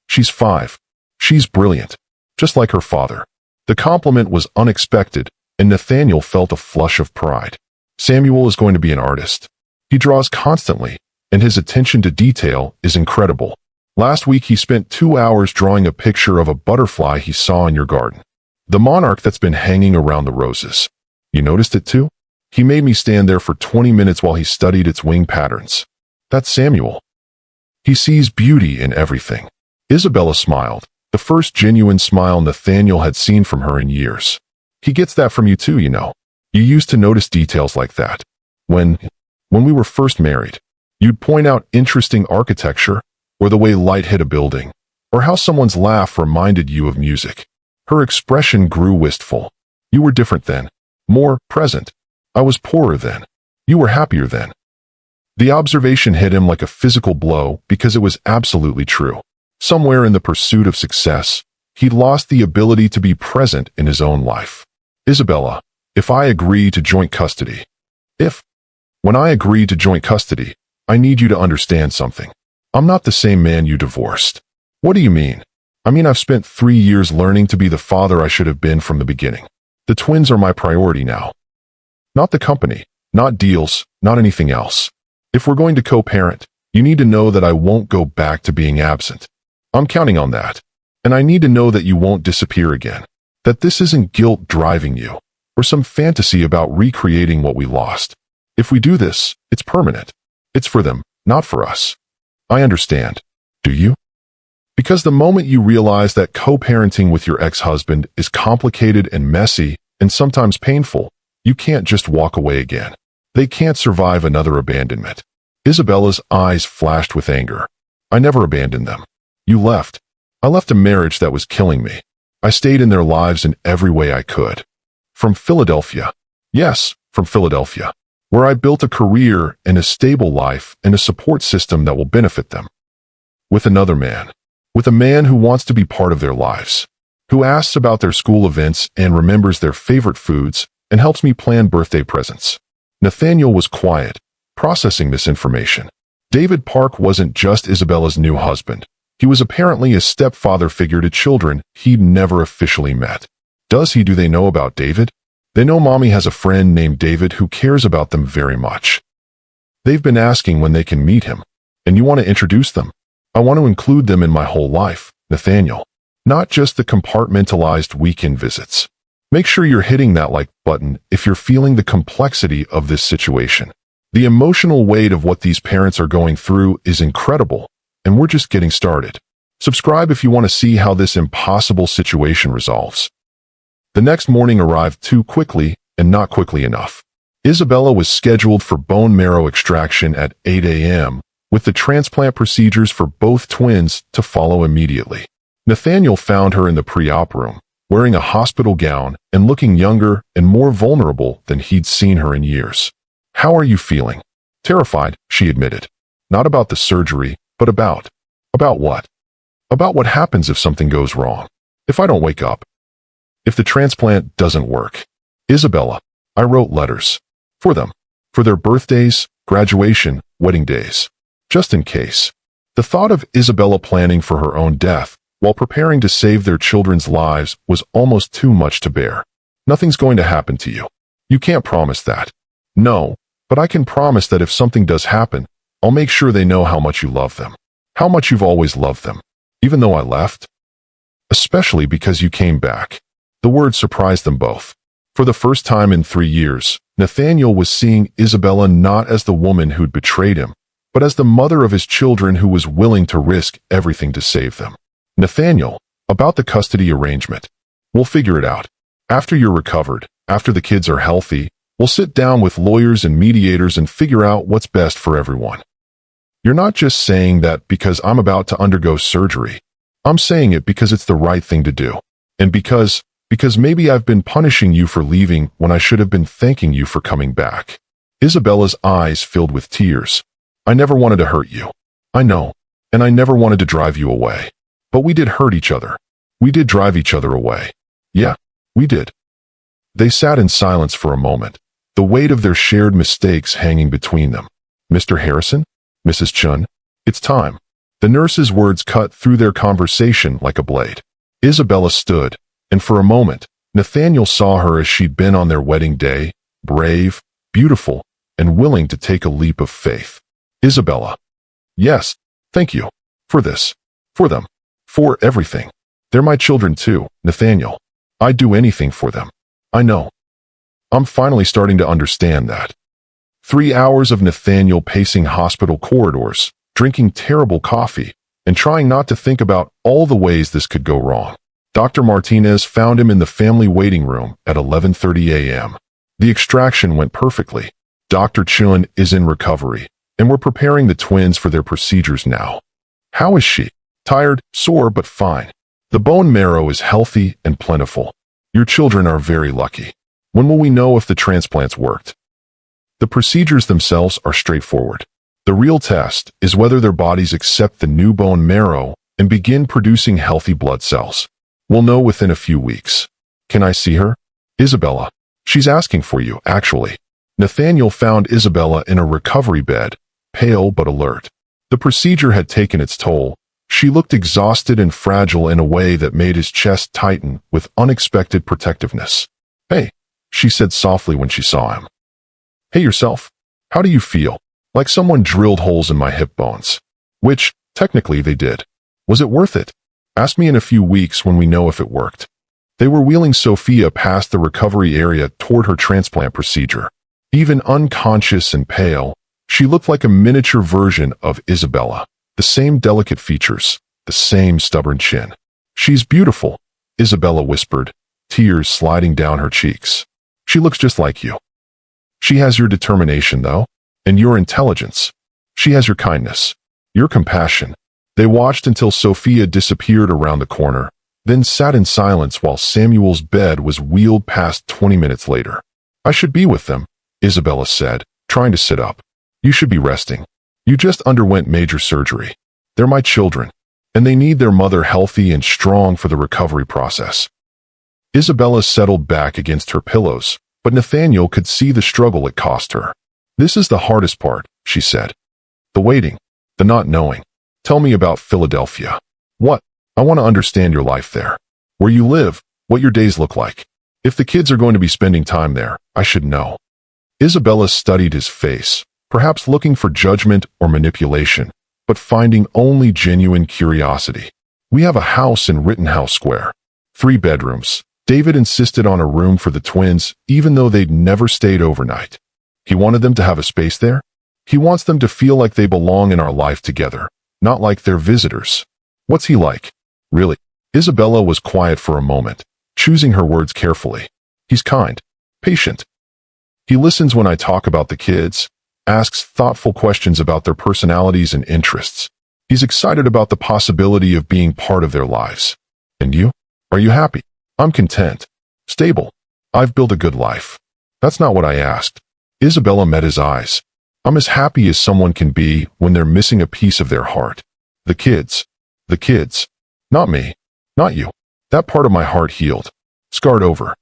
She's 5. She's brilliant, just like her father. The compliment was unexpected, and Nathaniel felt a flush of pride. Samuel is going to be an artist. He draws constantly, and his attention to detail is incredible. Last week he spent 2 hours drawing a picture of a butterfly he saw in your garden. The monarch that's been hanging around the roses. You noticed it too? He made me stand there for 20 minutes while he studied its wing patterns. That's Samuel. He sees beauty in everything. Isabella smiled, the first genuine smile Nathaniel had seen from her in years. He gets that from you too, you know. You used to notice details like that. When we were first married, you'd point out interesting architecture, or the way light hit a building, or how someone's laugh reminded you of music. Her expression grew wistful. You were different then, more present. I was poorer then. You were happier then. The observation hit him like a physical blow because it was absolutely true. Somewhere in the pursuit of success, he'd lost the ability to be present in his own life. Isabella, if I agree to joint custody, when I agree to joint custody, I need you to understand something. I'm not the same man you divorced. What do you mean? I mean, I've spent 3 years learning to be the father I should have been from the beginning. The twins are my priority now. Not the company, not deals, not anything else. If we're going to co-parent, you need to know that I won't go back to being absent. I'm counting on that. And I need to know that you won't disappear again. That this isn't guilt driving you, or some fantasy about recreating what we lost. If we do this, it's permanent. It's for them, not for us. I understand. Do you? Because the moment you realize that co-parenting with your ex-husband is complicated and messy and sometimes painful, you can't just walk away again. They can't survive another abandonment. Isabella's eyes flashed with anger. I never abandoned them. You left. I left a marriage that was killing me. I stayed in their lives in every way I could. From Philadelphia. Yes, from Philadelphia. Where I built a career and a stable life and a support system that will benefit them. With another man. With a man who wants to be part of their lives. Who asks about their school events and remembers their favorite foods and helps me plan birthday presents. Nathaniel was quiet, processing this information. David Park wasn't just Isabella's new husband. He was apparently a stepfather figure to children he'd never officially met. Do they know about David? They know Mommy has a friend named David who cares about them very much. They've been asking when they can meet him. And you want to introduce them? I want to include them in my whole life, Nathaniel. Not just the compartmentalized weekend visits. Make sure you're hitting that like button if you're feeling the complexity of this situation. The emotional weight of what these parents are going through is incredible, and we're just getting started. Subscribe if you want to see how this impossible situation resolves. The next morning arrived too quickly and not quickly enough. Isabella was scheduled for bone marrow extraction at 8 a.m., with the transplant procedures for both twins to follow immediately. Nathaniel found her in the pre-op room, wearing a hospital gown and looking younger and more vulnerable than he'd seen her in years. How are you feeling? Terrified, she admitted. Not about the surgery, but about what? About what happens if something goes wrong. If I don't wake up. If the transplant doesn't work. Isabella, I wrote letters. For them. For their birthdays, graduation, wedding days. Just in case. The thought of Isabella planning for her own death while preparing to save their children's lives was almost too much to bear. Nothing's going to happen to you. You can't promise that. No, but I can promise that if something does happen, I'll make sure they know how much you love them. How much you've always loved them. Even though I left. Especially because you came back. The word surprised them both. For the first time in 3 years, Nathaniel was seeing Isabella not as the woman who'd betrayed him, but as the mother of his children who was willing to risk everything to save them. Nathaniel, about the custody arrangement. We'll figure it out. After you're recovered, after the kids are healthy, we'll sit down with lawyers and mediators and figure out what's best for everyone. You're not just saying that because I'm about to undergo surgery. I'm saying it because it's the right thing to do. And because Because maybe I've been punishing you for leaving when I should have been thanking you for coming back." Isabella's eyes filled with tears. "I never wanted to hurt you. I know. And I never wanted to drive you away. But we did hurt each other. We did drive each other away. Yeah, we did." They sat in silence for a moment, the weight of their shared mistakes hanging between them. "Mr. Harrison? Mrs. Chun? It's time." The nurse's words cut through their conversation like a blade. Isabella stood, and for a moment, Nathaniel saw her as she'd been on their wedding day, brave, beautiful, and willing to take a leap of faith. "Isabella." "Yes, thank you. For this. For them. For everything. They're my children too, Nathaniel. I'd do anything for them. I know." I'm finally starting to understand that. 3 hours of Nathaniel pacing hospital corridors, drinking terrible coffee, and trying not to think about all the ways this could go wrong. Dr. Martinez found him in the family waiting room at 11:30 a.m. The extraction went perfectly. Dr. Chun is in recovery, and we're preparing the twins for their procedures now. "How is she?" "Tired, sore, but fine. The bone marrow is healthy and plentiful. Your children are very lucky. When will we know if the transplants worked?" The procedures themselves are straightforward. The real test is whether their bodies accept the new bone marrow and begin producing healthy blood cells. We'll know within a few weeks. "Can I see her?" "Isabella. She's asking for you, actually." Nathaniel found Isabella in a recovery bed, pale but alert. The procedure had taken its toll. She looked exhausted and fragile in a way that made his chest tighten with unexpected protectiveness. "Hey," she said softly when she saw him. "Hey yourself. How do you feel?" "Like someone drilled holes in my hip bones." Which, technically, they did. "Was it worth it?" "Ask me in a few weeks when we know if it worked." They were wheeling Sophia past the recovery area toward her transplant procedure. Even unconscious and pale, she looked like a miniature version of Isabella. The same delicate features, the same stubborn chin. "She's beautiful," Isabella whispered, tears sliding down her cheeks. "She looks just like you. She has your determination, though, and your intelligence. She has your kindness, your compassion." They watched until Sophia disappeared around the corner, then sat in silence while Samuel's bed was wheeled past 20 minutes later. "I should be with them," Isabella said, trying to sit up. "You should be resting. You just underwent major surgery. They're my children, and they need their mother healthy and strong for the recovery process." Isabella settled back against her pillows, but Nathaniel could see the struggle it cost her. "This is the hardest part," she said. "The waiting, the not knowing. Tell me about Philadelphia." "What? I want to understand your life there. Where you live, what your days look like. If the kids are going to be spending time there, I should know." Isabella studied his face, perhaps looking for judgment or manipulation, but finding only genuine curiosity. "We have a house in Rittenhouse Square. 3 bedrooms. David insisted on a room for the twins, even though they'd never stayed overnight. He wanted them to have a space there. He wants them to feel like they belong in our life together, not like they're visitors." "What's he like?" "Really?" Isabella was quiet for a moment, choosing her words carefully. "He's kind, patient. He listens when I talk about the kids, asks thoughtful questions about their personalities and interests. He's excited about the possibility of being part of their lives." "And you? Are you happy?" "I'm content. Stable. I've built a good life." "That's not what I asked." Isabella met his eyes. "I'm as happy as someone can be when they're missing a piece of their heart. The kids. The kids. Not me. Not you. That part of my heart healed. Scarred over.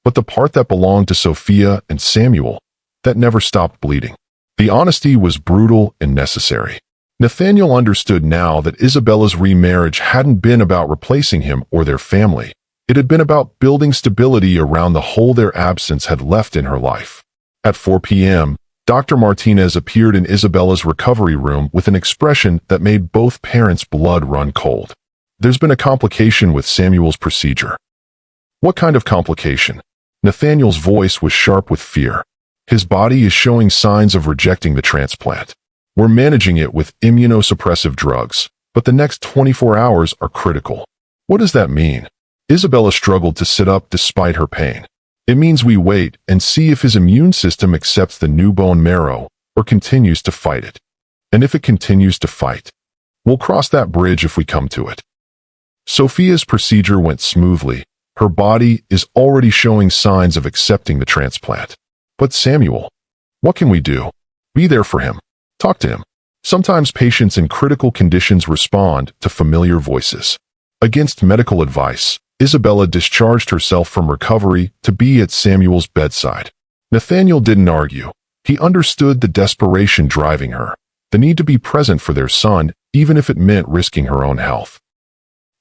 But the part that belonged to Sophia and Samuel, that never stopped bleeding." The honesty was brutal and necessary. Nathaniel understood now that Isabella's remarriage hadn't been about replacing him or their family. It had been about building stability around the hole their absence had left in her life. At 4 p.m., Dr. Martinez appeared in Isabella's recovery room with an expression that made both parents' blood run cold. "There's been a complication with Samuel's procedure." "What kind of complication?" Nathaniel's voice was sharp with fear. "His body is showing signs of rejecting the transplant. We're managing it with immunosuppressive drugs, but the next 24 hours are critical." "What does that mean?" Isabella struggled to sit up despite her pain. "It means we wait and see if his immune system accepts the new bone marrow or continues to fight it. And if it continues to fight, we'll cross that bridge if we come to it." Sophia's procedure went smoothly, Her body is already showing signs of accepting the transplant. But Samuel, what can we do? Be there for him. Talk to him. Sometimes patients in critical conditions respond to familiar voices. Against medical advice, Isabella discharged herself from recovery to be at Samuel's bedside. Nathaniel didn't argue. He understood the desperation driving her, the need to be present for their son, even if it meant risking her own health.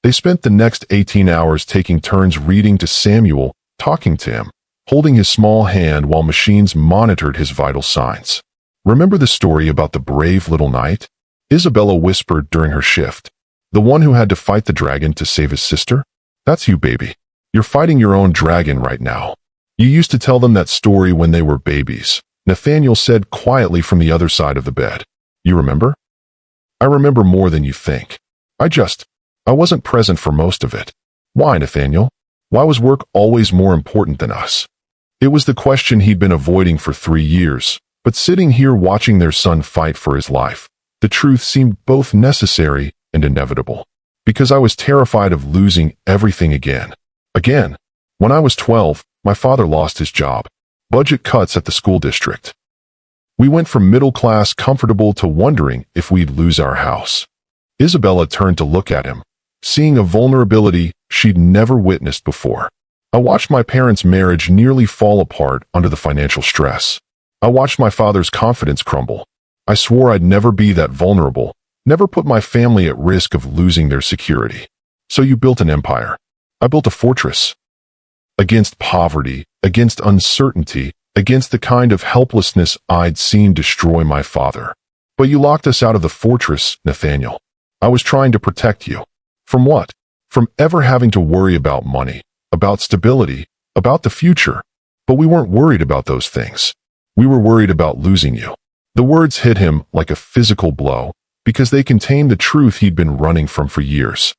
They spent the next 18 hours taking turns reading to Samuel, talking to him, holding his small hand while machines monitored his vital signs. Remember the story about the brave little knight? Isabella whispered during her shift. The one who had to fight the dragon to save his sister? That's you, baby. You're fighting your own dragon right now. You used to tell them that story when they were babies, Nathaniel said quietly from the other side of the bed. You remember? I remember more than you think. I wasn't present for most of it. Why, Nathaniel? Why was work always more important than us? It was the question he'd been avoiding for 3 years, but sitting here watching their son fight for his life, the truth seemed both necessary and inevitable. Because I was terrified of losing everything again. Again. When I was 12, my father lost his job. Budget cuts at the school district. We went from middle-class comfortable to wondering if we'd lose our house. Isabella turned to look at him, seeing a vulnerability she'd never witnessed before. I watched my parents' marriage nearly fall apart under the financial stress. I watched my father's confidence crumble. I swore I'd never be that vulnerable, never put my family at risk of losing their security. So you built an empire. I built a fortress. Against poverty, against uncertainty, against the kind of helplessness I'd seen destroy my father. But you locked us out of the fortress, Nathaniel. I was trying to protect you. From what? From ever having to worry about money, about stability, about the future. But we weren't worried about those things. We were worried about losing you. The words hit him like a physical blow, because they contained the truth he'd been running from for years.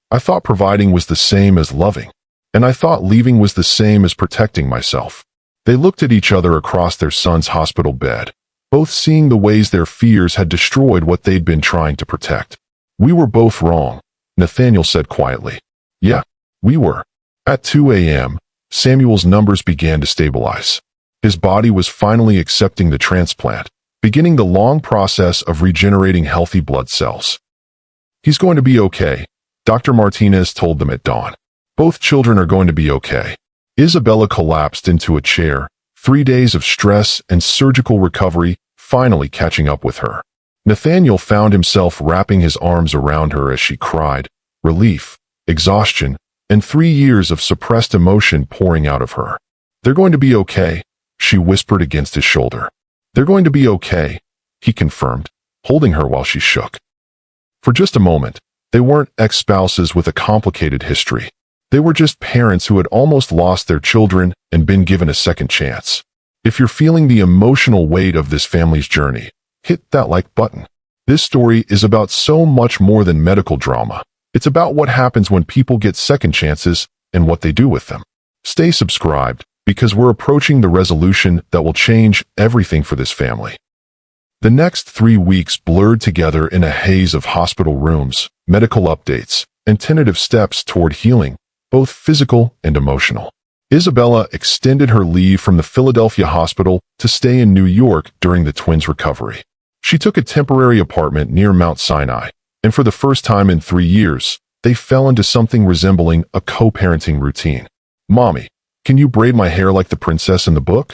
I thought providing was the same as loving, and I thought leaving was the same as protecting myself. They looked at each other across their son's hospital bed, both seeing the ways their fears had destroyed what they'd been trying to protect. We were both wrong, Nathaniel said quietly. Yeah, we were. At 2 a.m., Samuel's numbers began to stabilize. His body was finally accepting the transplant, beginning the long process of regenerating healthy blood cells. He's going to be okay, Dr. Martinez told them at dawn. Both children are going to be okay. Isabella collapsed into a chair, 3 days of stress and surgical recovery finally catching up with her. Nathaniel found himself wrapping his arms around her as she cried, relief, exhaustion, and 3 years of suppressed emotion pouring out of her. They're going to be okay, she whispered against his shoulder. They're going to be okay, he confirmed, holding her while she shook. For just a moment, they weren't ex-spouses with a complicated history. They were just parents who had almost lost their children and been given a second chance. If you're feeling the emotional weight of this family's journey, hit that like button. This story is about so much more than medical drama. It's about what happens when people get second chances and what they do with them. Stay subscribed, because we're approaching the resolution that will change everything for this family. The next 3 weeks blurred together in a haze of hospital rooms, medical updates, and tentative steps toward healing, both physical and emotional. Isabella extended her leave from the Philadelphia hospital to stay in New York during the twins' recovery. She took a temporary apartment near Mount Sinai, and for the first time in 3 years, they fell into something resembling a co-parenting routine. Mommy, can you braid my hair like the princess in the book?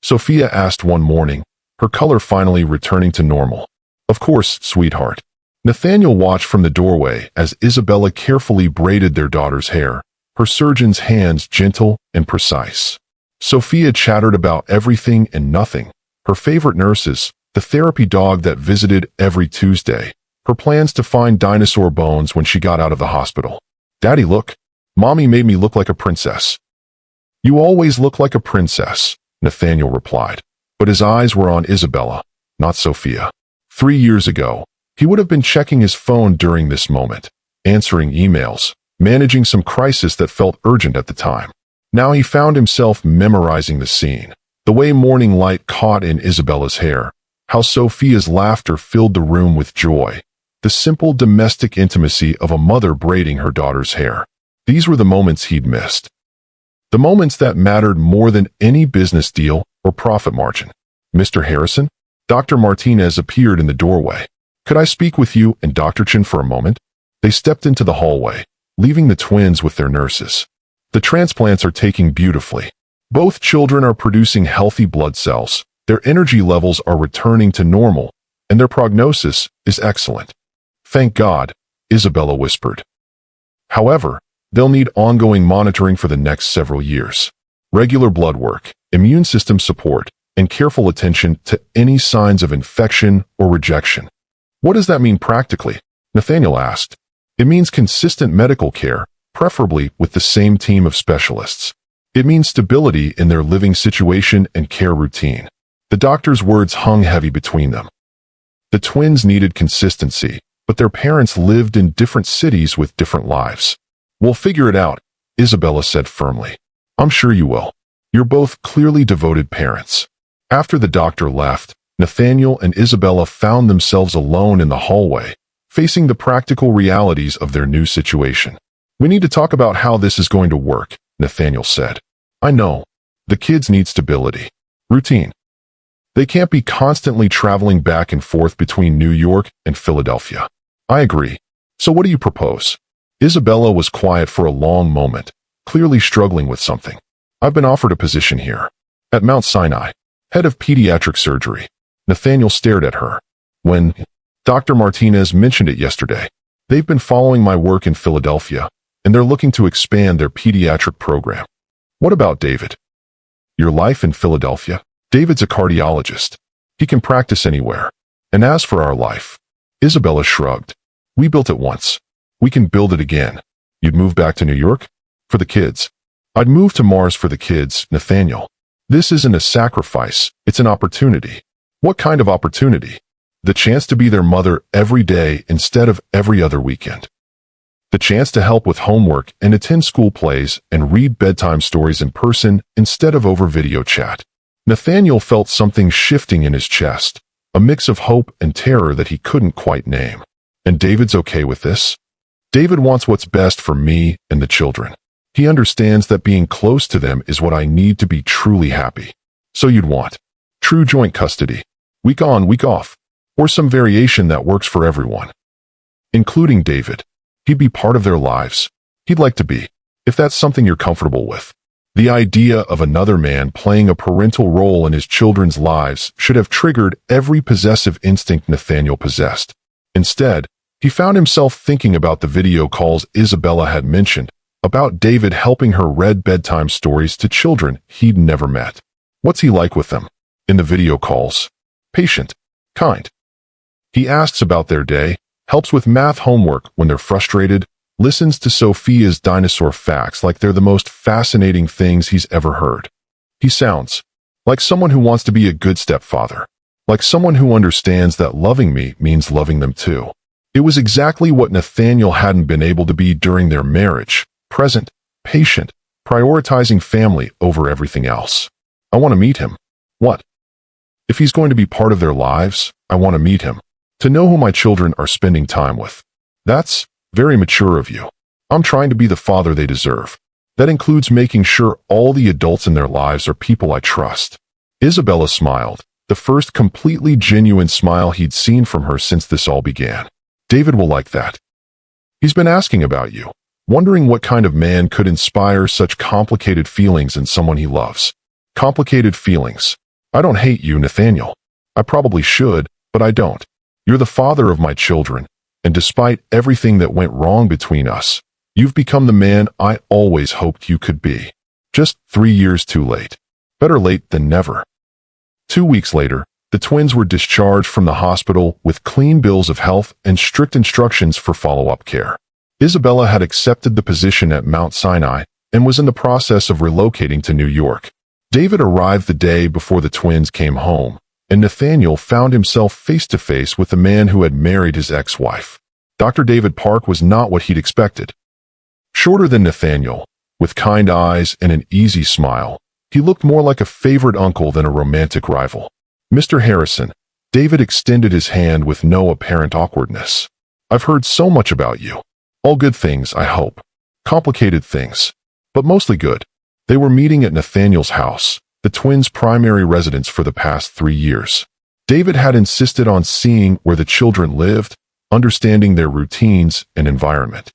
Sophia asked one morning, her color finally returning to normal. Of course, sweetheart. Nathaniel watched from the doorway as Isabella carefully braided their daughter's hair, her surgeon's hands gentle and precise. Sophia chattered about everything and nothing, her favorite nurses, the therapy dog that visited every Tuesday, her plans to find dinosaur bones when she got out of the hospital. Daddy, look. Mommy made me look like a princess. You always look like a princess, Nathaniel replied, but his eyes were on Isabella, not Sophia. 3 years ago, he would have been checking his phone during this moment, answering emails, managing some crisis that felt urgent at the time. Now he found himself memorizing the scene, the way morning light caught in Isabella's hair, how Sophia's laughter filled the room with joy, the simple domestic intimacy of a mother braiding her daughter's hair. These were the moments he'd missed. The moments that mattered more than any business deal or profit margin. Mr. Harrison? Dr. Martinez appeared in the doorway. Could I speak with you and Dr. Chen for a moment? They stepped into the hallway, leaving the twins with their nurses. The transplants are taking beautifully. Both children are producing healthy blood cells, their energy levels are returning to normal, and their prognosis is excellent. Thank God, Isabella whispered. However, they'll need ongoing monitoring for the next several years. Regular blood work, immune system support, and careful attention to any signs of infection or rejection. What does that mean practically? Nathaniel asked. It means consistent medical care, preferably with the same team of specialists. It means stability in their living situation and care routine. The doctor's words hung heavy between them. The twins needed consistency, but their parents lived in different cities with different lives. We'll figure it out, Isabella said firmly. I'm sure you will. You're both clearly devoted parents. After the doctor left, Nathaniel and Isabella found themselves alone in the hallway, facing the practical realities of their new situation. We need to talk about how this is going to work, Nathaniel said. I know. The kids need stability. Routine. They can't be constantly traveling back and forth between New York and Philadelphia. I agree. So what do you propose? Isabella was quiet for a long moment, clearly struggling with something. I've been offered a position here. At Mount Sinai, head of pediatric surgery. Nathaniel stared at her. When Dr. Martinez mentioned it yesterday, they've been following my work in Philadelphia, and they're looking to expand their pediatric program. What about David? Your life in Philadelphia? David's a cardiologist. He can practice anywhere. And as for our life, Isabella shrugged. We built it once. We can build it again. You'd move back to New York? For the kids. I'd move to Mars for the kids, Nathaniel. This isn't a sacrifice, it's an opportunity. What kind of opportunity? The chance to be their mother every day instead of every other weekend. The chance to help with homework and attend school plays and read bedtime stories in person instead of over video chat. Nathaniel felt something shifting in his chest, a mix of hope and terror that he couldn't quite name. And David's okay with this? David wants what's best for me and the children. He understands that being close to them is what I need to be truly happy. So you'd want true joint custody, week on, week off, or some variation that works for everyone. Including David. He'd be part of their lives. He'd like to be, if that's something you're comfortable with. The idea of another man playing a parental role in his children's lives should have triggered every possessive instinct Nathaniel possessed. Instead, he found himself thinking about the video calls Isabella had mentioned, about David helping her read bedtime stories to children he'd never met. What's he like with them? In the video calls? Patient. Kind. He asks about their day, helps with math homework when they're frustrated, listens to Sophia's dinosaur facts like they're the most fascinating things he's ever heard. He sounds like someone who wants to be a good stepfather, like someone who understands that loving me means loving them too. It was exactly what Nathaniel hadn't been able to be during their marriage, present, patient, prioritizing family over everything else. I want to meet him. What? If he's going to be part of their lives, I want to meet him. To know who my children are spending time with. That's very mature of you. I'm trying to be the father they deserve. That includes making sure all the adults in their lives are people I trust. Isabella smiled, the first completely genuine smile he'd seen from her since this all began. David will like that. He's been asking about you, wondering what kind of man could inspire such complicated feelings in someone he loves. Complicated feelings. I don't hate you, Nathaniel. I probably should, but I don't. You're the father of my children, and despite everything that went wrong between us, you've become the man I always hoped you could be. Just 3 years too late. Better late than never. 2 weeks later, the twins were discharged from the hospital with clean bills of health and strict instructions for follow-up care. Isabella had accepted the position at Mount Sinai and was in the process of relocating to New York. David arrived the day before the twins came home, and Nathaniel found himself face-to-face with the man who had married his ex-wife. Dr. David Park was not what he'd expected. Shorter than Nathaniel, with kind eyes and an easy smile, he looked more like a favorite uncle than a romantic rival. Mr. Harrison, David extended his hand with no apparent awkwardness. I've heard so much about you. All good things, I hope. Complicated things, but mostly good. They were meeting at Nathaniel's house, the twins' primary residence for the past 3 years. David had insisted on seeing where the children lived, understanding their routines and environment.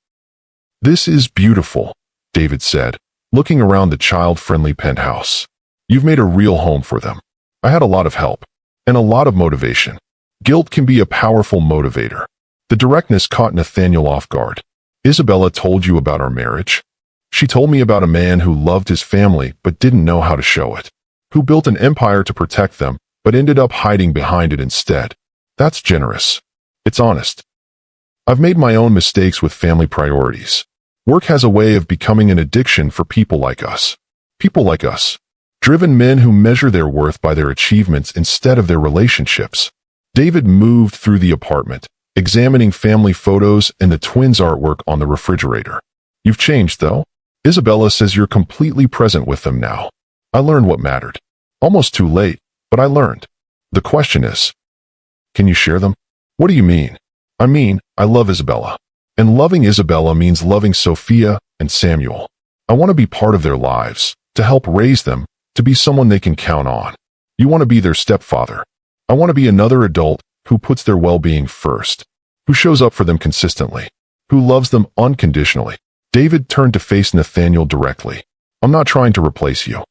"This is beautiful," David said, looking around the child-friendly penthouse. "You've made a real home for them. I had a lot of help, and a lot of motivation. Guilt can be a powerful motivator." The directness caught Nathaniel off guard. "Isabella told you about our marriage? She told me about a man who loved his family but didn't know how to show it, who built an empire to protect them but ended up hiding behind it instead. That's generous. It's honest. I've made my own mistakes with family priorities. Work has a way of becoming an addiction for people like us. People like us. Driven men who measure their worth by their achievements instead of their relationships." David moved through the apartment, examining family photos and the twins' artwork on the refrigerator. "You've changed, though. Isabella says you're completely present with them now. I learned what mattered. Almost too late, but I learned. The question is, can you share them?" "What do you mean?" "I mean, I love Isabella. And loving Isabella means loving Sophia and Samuel. I want to be part of their lives, to help raise them, to be someone they can count on. You want to be their stepfather. I want to be another adult who puts their well-being first, who shows up for them consistently, who loves them unconditionally." David turned to face Nathaniel directly. "I'm not trying to replace you.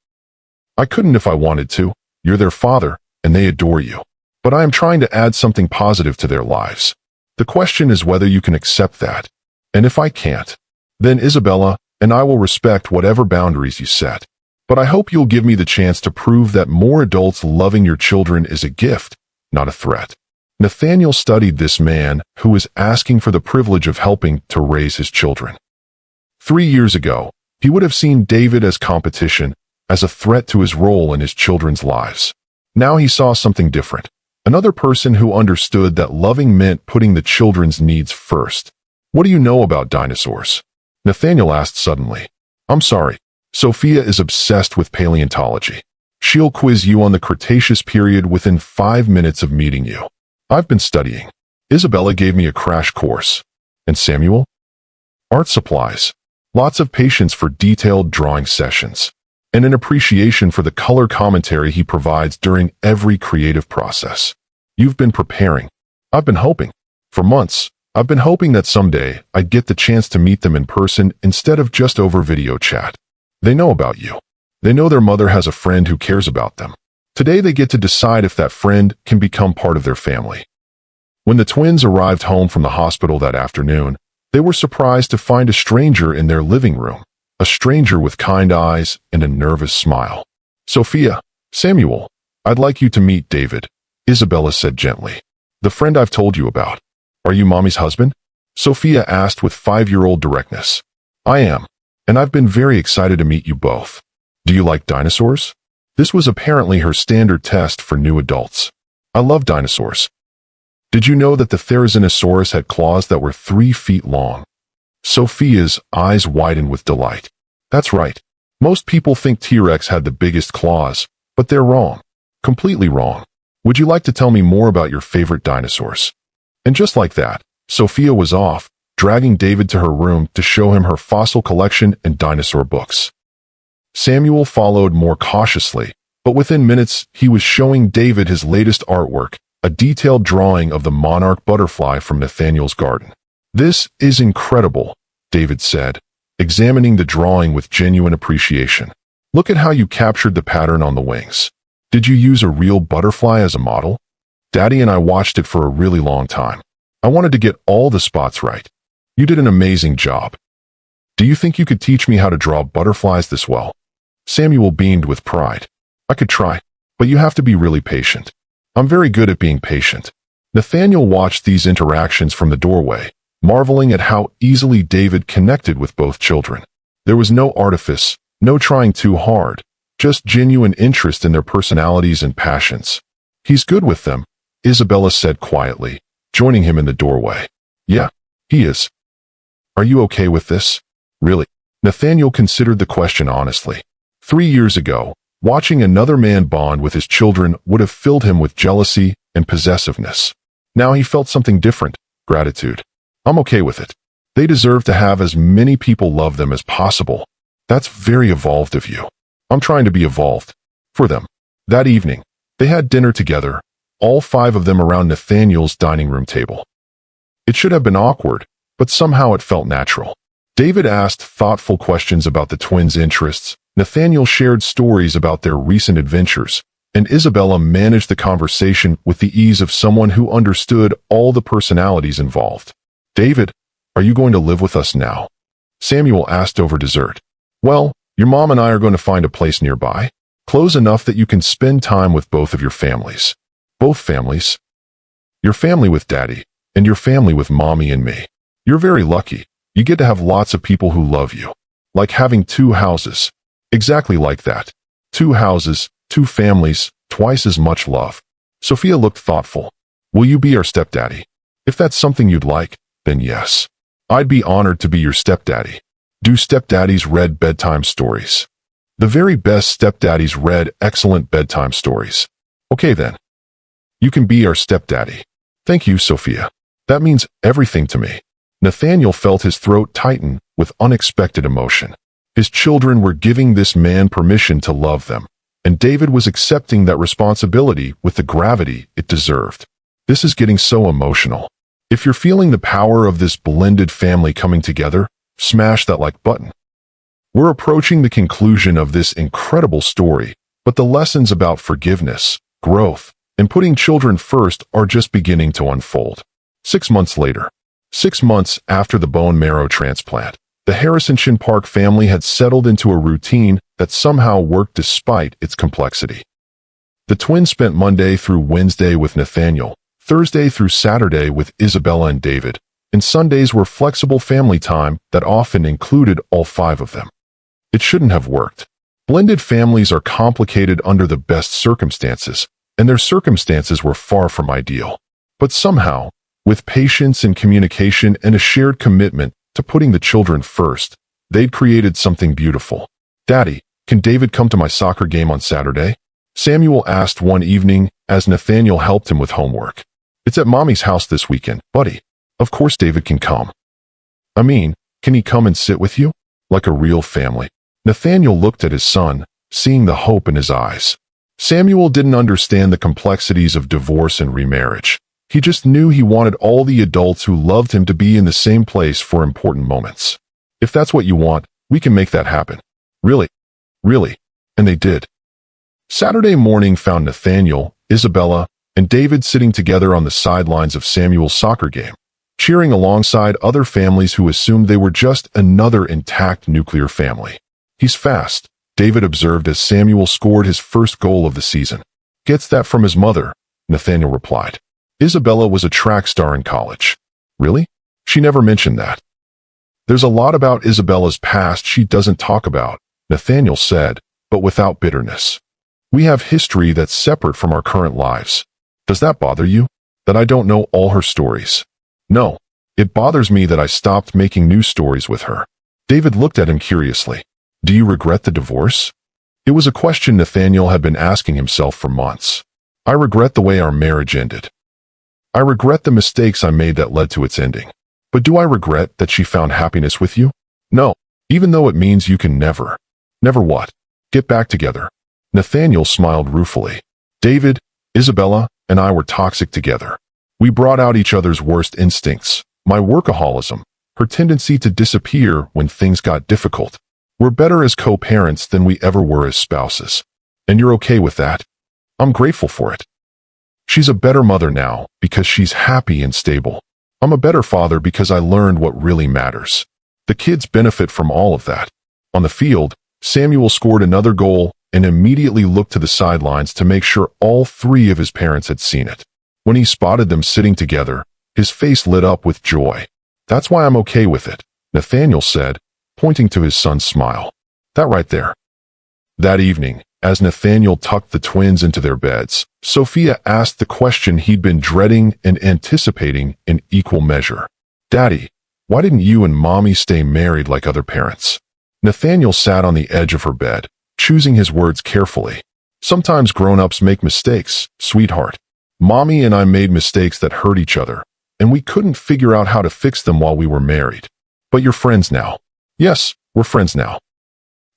I couldn't if I wanted to. You're their father, and they adore you. But I am trying to add something positive to their lives. The question is whether you can accept that. And if I can't, then Isabella and I will respect whatever boundaries you set. But I hope you'll give me the chance to prove that more adults loving your children is a gift, not a threat." Nathaniel studied this man who was asking for the privilege of helping to raise his children. 3 years ago, he would have seen David as competition, as a threat to his role in his children's lives. Now he saw something different. Another person who understood that loving meant putting the children's needs first. "What do you know about dinosaurs?" Nathaniel asked suddenly. "I'm sorry. Sophia is obsessed with paleontology. She'll quiz you on the Cretaceous period within 5 minutes of meeting you. I've been studying. Isabella gave me a crash course. And Samuel? Art supplies. Lots of patience for detailed drawing sessions. And an appreciation for the color commentary he provides during every creative process. You've been preparing. I've been hoping. For months, I've been hoping that someday I'd get the chance to meet them in person instead of just over video chat. They know about you. They know their mother has a friend who cares about them. Today they get to decide if that friend can become part of their family." When the twins arrived home from the hospital that afternoon, they were surprised to find a stranger in their living room. A stranger with kind eyes and a nervous smile. "Sophia, Samuel, I'd like you to meet David," Isabella said gently. "The friend I've told you about." "Are you Mommy's husband?" Sophia asked with 5-year-old directness. "I am, and I've been very excited to meet you both. Do you like dinosaurs?" This was apparently her standard test for new adults. "I love dinosaurs." "Did you know that the Therizinosaurus had claws that were 3 feet long?" Sophia's eyes widened with delight. "That's right. Most people think T-Rex had the biggest claws, but they're wrong. Completely wrong. Would you like to tell me more about your favorite dinosaurs?" And just like that, Sophia was off, dragging David to her room to show him her fossil collection and dinosaur books. Samuel followed more cautiously, but within minutes he was showing David his latest artwork, a detailed drawing of the monarch butterfly from Nathaniel's garden. "This is incredible," David said, examining the drawing with genuine appreciation. "Look at how you captured the pattern on the wings. Did you use a real butterfly as a model?" "Daddy and I watched it for a really long time. I wanted to get all the spots right. You did an amazing job. Do you think you could teach me how to draw butterflies this well?" Samuel beamed with pride. "I could try, but you have to be really patient." "I'm very good at being patient." Nathaniel watched these interactions from the doorway, marveling at how easily David connected with both children. There was no artifice, no trying too hard, just genuine interest in their personalities and passions. "He's good with them," Isabella said quietly, joining him in the doorway. "Yeah, he is." "Are you okay with this?" "Really?" Nathaniel considered the question honestly. 3 years ago, watching another man bond with his children would have filled him with jealousy and possessiveness. Now he felt something different, gratitude. "I'm okay with it. They deserve to have as many people love them as possible. That's very evolved of you. I'm trying to be evolved. For them. That evening, they had dinner together, all 5 of them around Nathaniel's dining room table. It should have been awkward, but somehow it felt natural. David asked thoughtful questions about the twins' interests, Nathaniel shared stories about their recent adventures, and Isabella managed the conversation with the ease of someone who understood all the personalities involved. "David, are you going to live with us now?" Samuel asked over dessert. "Well, your mom and I are going to find a place nearby, close enough that you can spend time with both of your families." "Both families?" "Your family with Daddy, and your family with Mommy and me. You're very lucky. You get to have lots of people who love you. Like having 2 houses. Exactly like that. 2 houses, 2 families, twice as much love." Sophia looked thoughtful. "Will you be our stepdaddy? If that's something you'd like, then yes. I'd be honored to be your stepdaddy." "Do stepdaddies read bedtime stories?" "The very best stepdaddies read excellent bedtime stories." "Okay then. You can be our stepdaddy." "Thank you, Sophia. That means everything to me." Nathaniel felt his throat tighten with unexpected emotion. His children were giving this man permission to love them, and David was accepting that responsibility with the gravity it deserved. This is getting so emotional. If you're feeling the power of this blended family coming together, smash that like button. We're approaching the conclusion of this incredible story, but the lessons about forgiveness, growth, and putting children first are just beginning to unfold. 6 months later. 6 months after the bone marrow transplant, the Harrison Park family had settled into a routine that somehow worked despite its complexity. The twins spent Monday through Wednesday with Nathaniel, Thursday through Saturday with Isabella and David, and Sundays were flexible family time that often included all 5 of them. It shouldn't have worked. Blended families are complicated under the best circumstances, and their circumstances were far from ideal. But somehow, with patience and communication and a shared commitment to putting the children first, they'd created something beautiful. "Daddy, can David come to my soccer game on Saturday?" Samuel asked one evening as Nathaniel helped him with homework. "It's at Mommy's house this weekend, buddy." "Of course David can come." "I mean, can he come and sit with you? Like a real family?" Nathaniel looked at his son, seeing the hope in his eyes. Samuel didn't understand the complexities of divorce and remarriage. He just knew he wanted all the adults who loved him to be in the same place for important moments. "If that's what you want, we can make that happen." "Really? Really?" And they did. Saturday morning found Nathaniel, Isabella, and David sitting together on the sidelines of Samuel's soccer game, cheering alongside other families who assumed they were just another intact nuclear family. "He's fast," David observed as Samuel scored his first goal of the season. "Gets that from his mother," Nathaniel replied. "Isabella was a track star in college." "Really? She never mentioned that." "There's a lot about Isabella's past she doesn't talk about," Nathaniel said, but without bitterness. "We have history that's separate from our current lives. Does that bother you? That I don't know all her stories?" "No. It bothers me that I stopped making new stories with her." David looked at him curiously. "Do you regret the divorce?" It was a question Nathaniel had been asking himself for months. "I regret the way our marriage ended. I regret the mistakes I made that led to its ending. But do I regret that she found happiness with you? No, even though it means you can never." "Never what?" "Get back together." Nathaniel smiled ruefully. "David, Isabella, and I were toxic together. We brought out each other's worst instincts, my workaholism, her tendency to disappear when things got difficult. We're better as co-parents than we ever were as spouses. And you're okay with that?" "I'm grateful for it. She's a better mother now because she's happy and stable. I'm a better father because I learned what really matters. The kids benefit from all of that." On the field, Samuel scored another goal and immediately looked to the sidelines to make sure all 3 of his parents had seen it. When he spotted them sitting together, his face lit up with joy. "That's why I'm okay with it," Nathaniel said, pointing to his son's smile. "That right there." That evening, as Nathaniel tucked the twins into their beds, Sophia asked the question he'd been dreading and anticipating in equal measure. "Daddy, why didn't you and Mommy stay married like other parents?" Nathaniel sat on the edge of her bed, choosing his words carefully. "Sometimes grown-ups make mistakes, sweetheart. Mommy and I made mistakes that hurt each other, and we couldn't figure out how to fix them while we were married. But you're friends now. Yes, we're friends now.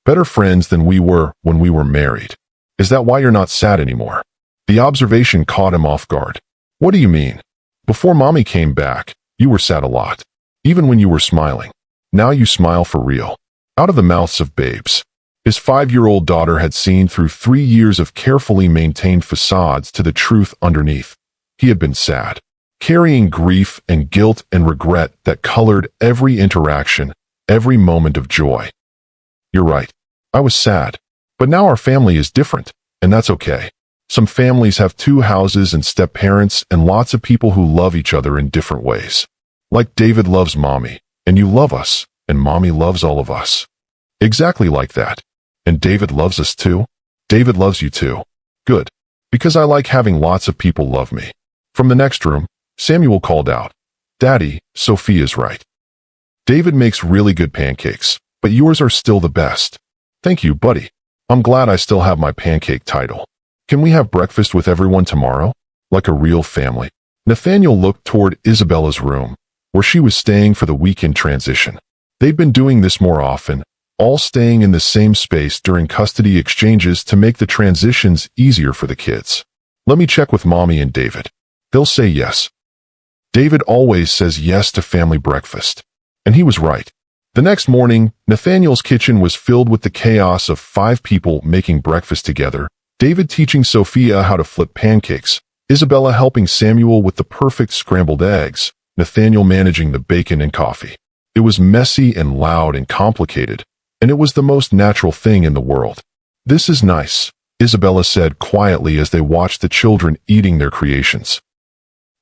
Better friends than we were when we were married. Is that why you're not sad anymore? The observation caught him off guard. What do you mean? Before Mommy came back, you were sad a lot. Even when you were smiling. Now you smile for real. Out of the mouths of babes. His 5-year-old daughter had seen through 3 years of carefully maintained facades to the truth underneath. He had been sad, carrying grief and guilt and regret that colored every interaction, every moment of joy. You're right. I was sad. But now our family is different, and that's okay. Some families have 2 houses and step-parents and lots of people who love each other in different ways. Like David loves Mommy, and you love us, and Mommy loves all of us. Exactly like that. And David loves us too? David loves you too. Good. Because I like having lots of people love me. From the next room, Samuel called out, Daddy, Sophia's right. David makes really good pancakes, but yours are still the best. Thank you, buddy. I'm glad I still have my pancake title. Can we have breakfast with everyone tomorrow? Like a real family. Nathaniel looked toward Isabella's room, where she was staying for the weekend transition. They'd been doing this more often, all staying in the same space during custody exchanges to make the transitions easier for the kids. Let me check with Mommy and David. They'll say yes. David always says yes to family breakfast. And he was right. The next morning, Nathaniel's kitchen was filled with the chaos of 5 people making breakfast together, David teaching Sophia how to flip pancakes, Isabella helping Samuel with the perfect scrambled eggs, Nathaniel managing the bacon and coffee. It was messy and loud and complicated, and it was the most natural thing in the world. This is nice, Isabella said quietly as they watched the children eating their creations.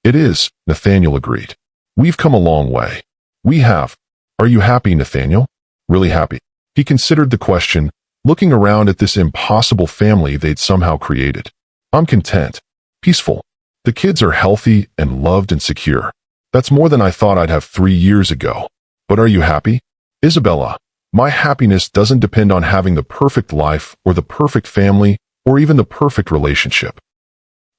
It is, Nathaniel agreed. We've come a long way. We have. Are you happy, Nathaniel? Really happy. He considered the question, looking around at this impossible family they'd somehow created. I'm content. Peaceful. The kids are healthy and loved and secure. That's more than I thought I'd have 3 years ago. But are you happy? Isabella, my happiness doesn't depend on having the perfect life or the perfect family or even the perfect relationship.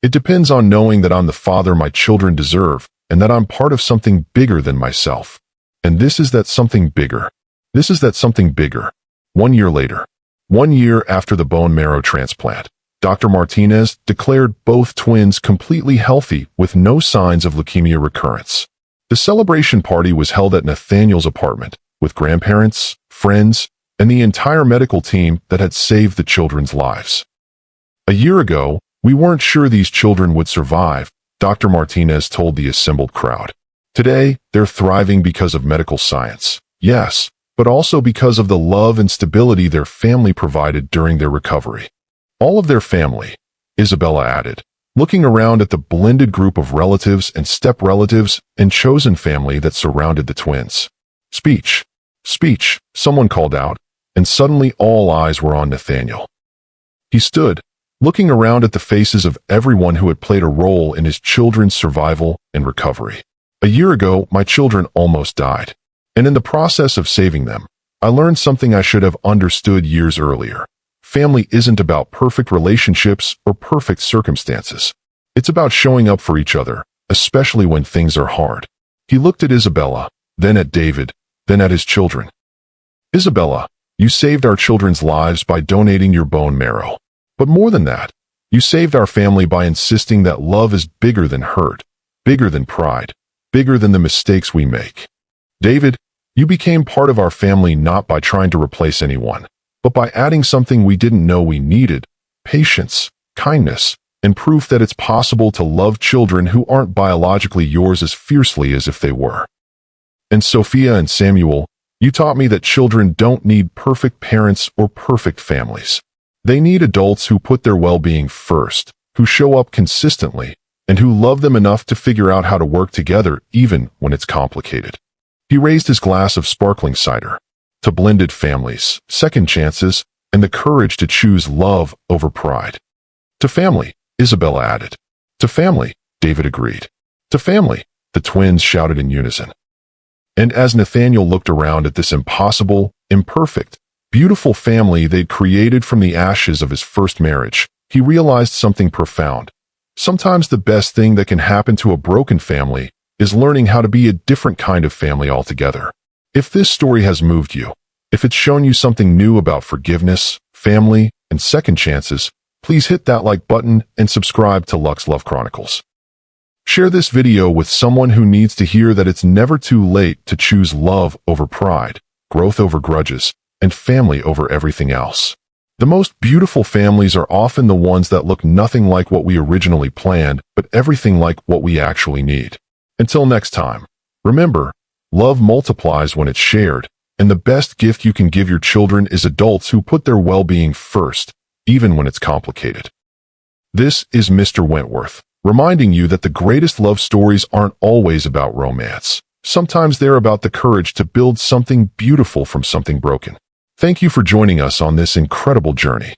It depends on knowing that I'm the father my children deserve and that I'm part of something bigger than myself. And this is that something bigger. This is that something bigger. 1 year later. 1 year after the bone marrow transplant, Dr. Martinez declared both twins completely healthy with no signs of leukemia recurrence. The celebration party was held at Nathaniel's apartment, with grandparents, friends, and the entire medical team that had saved the children's lives. A year ago, we weren't sure these children would survive, Dr. Martinez told the assembled crowd. Today, they're thriving because of medical science, yes, but also because of the love and stability their family provided during their recovery. All of their family, Isabella added, looking around at the blended group of relatives and step-relatives and chosen family that surrounded the twins. Speech. Speech, someone called out, and suddenly all eyes were on Nathaniel. He stood, looking around at the faces of everyone who had played a role in his children's survival and recovery. A year ago, my children almost died. And in the process of saving them, I learned something I should have understood years earlier. Family isn't about perfect relationships or perfect circumstances. It's about showing up for each other, especially when things are hard. He looked at Isabella, then at David, then at his children. Isabella, you saved our children's lives by donating your bone marrow. But more than that, you saved our family by insisting that love is bigger than hurt, bigger than pride, bigger than the mistakes we make. David, you became part of our family not by trying to replace anyone, but by adding something we didn't know we needed: patience, kindness, and proof that it's possible to love children who aren't biologically yours as fiercely as if they were. And Sophia and Samuel, you taught me that children don't need perfect parents or perfect families. They need adults who put their well-being first, who show up consistently, and who love them enough to figure out how to work together even when it's complicated. He raised his glass of sparkling cider. To blended families, second chances, and the courage to choose love over pride. To family, Isabella added. To family, David agreed. To family, the twins shouted in unison. And as Nathaniel looked around at this impossible, imperfect, beautiful family they'd created from the ashes of his first marriage, he realized something profound. Sometimes the best thing that can happen to a broken family is learning how to be a different kind of family altogether. If this story has moved you, if it's shown you something new about forgiveness, family, and second chances, please hit that like button and subscribe to Lux Love Chronicles. Share this video with someone who needs to hear that it's never too late to choose love over pride, growth over grudges, and family over everything else. The most beautiful families are often the ones that look nothing like what we originally planned, but everything like what we actually need. Until next time, remember, love multiplies when it's shared, and the best gift you can give your children is adults who put their well-being first, even when it's complicated. This is Mr. Wentworth, reminding you that the greatest love stories aren't always about romance. Sometimes they're about the courage to build something beautiful from something broken. Thank you for joining us on this incredible journey.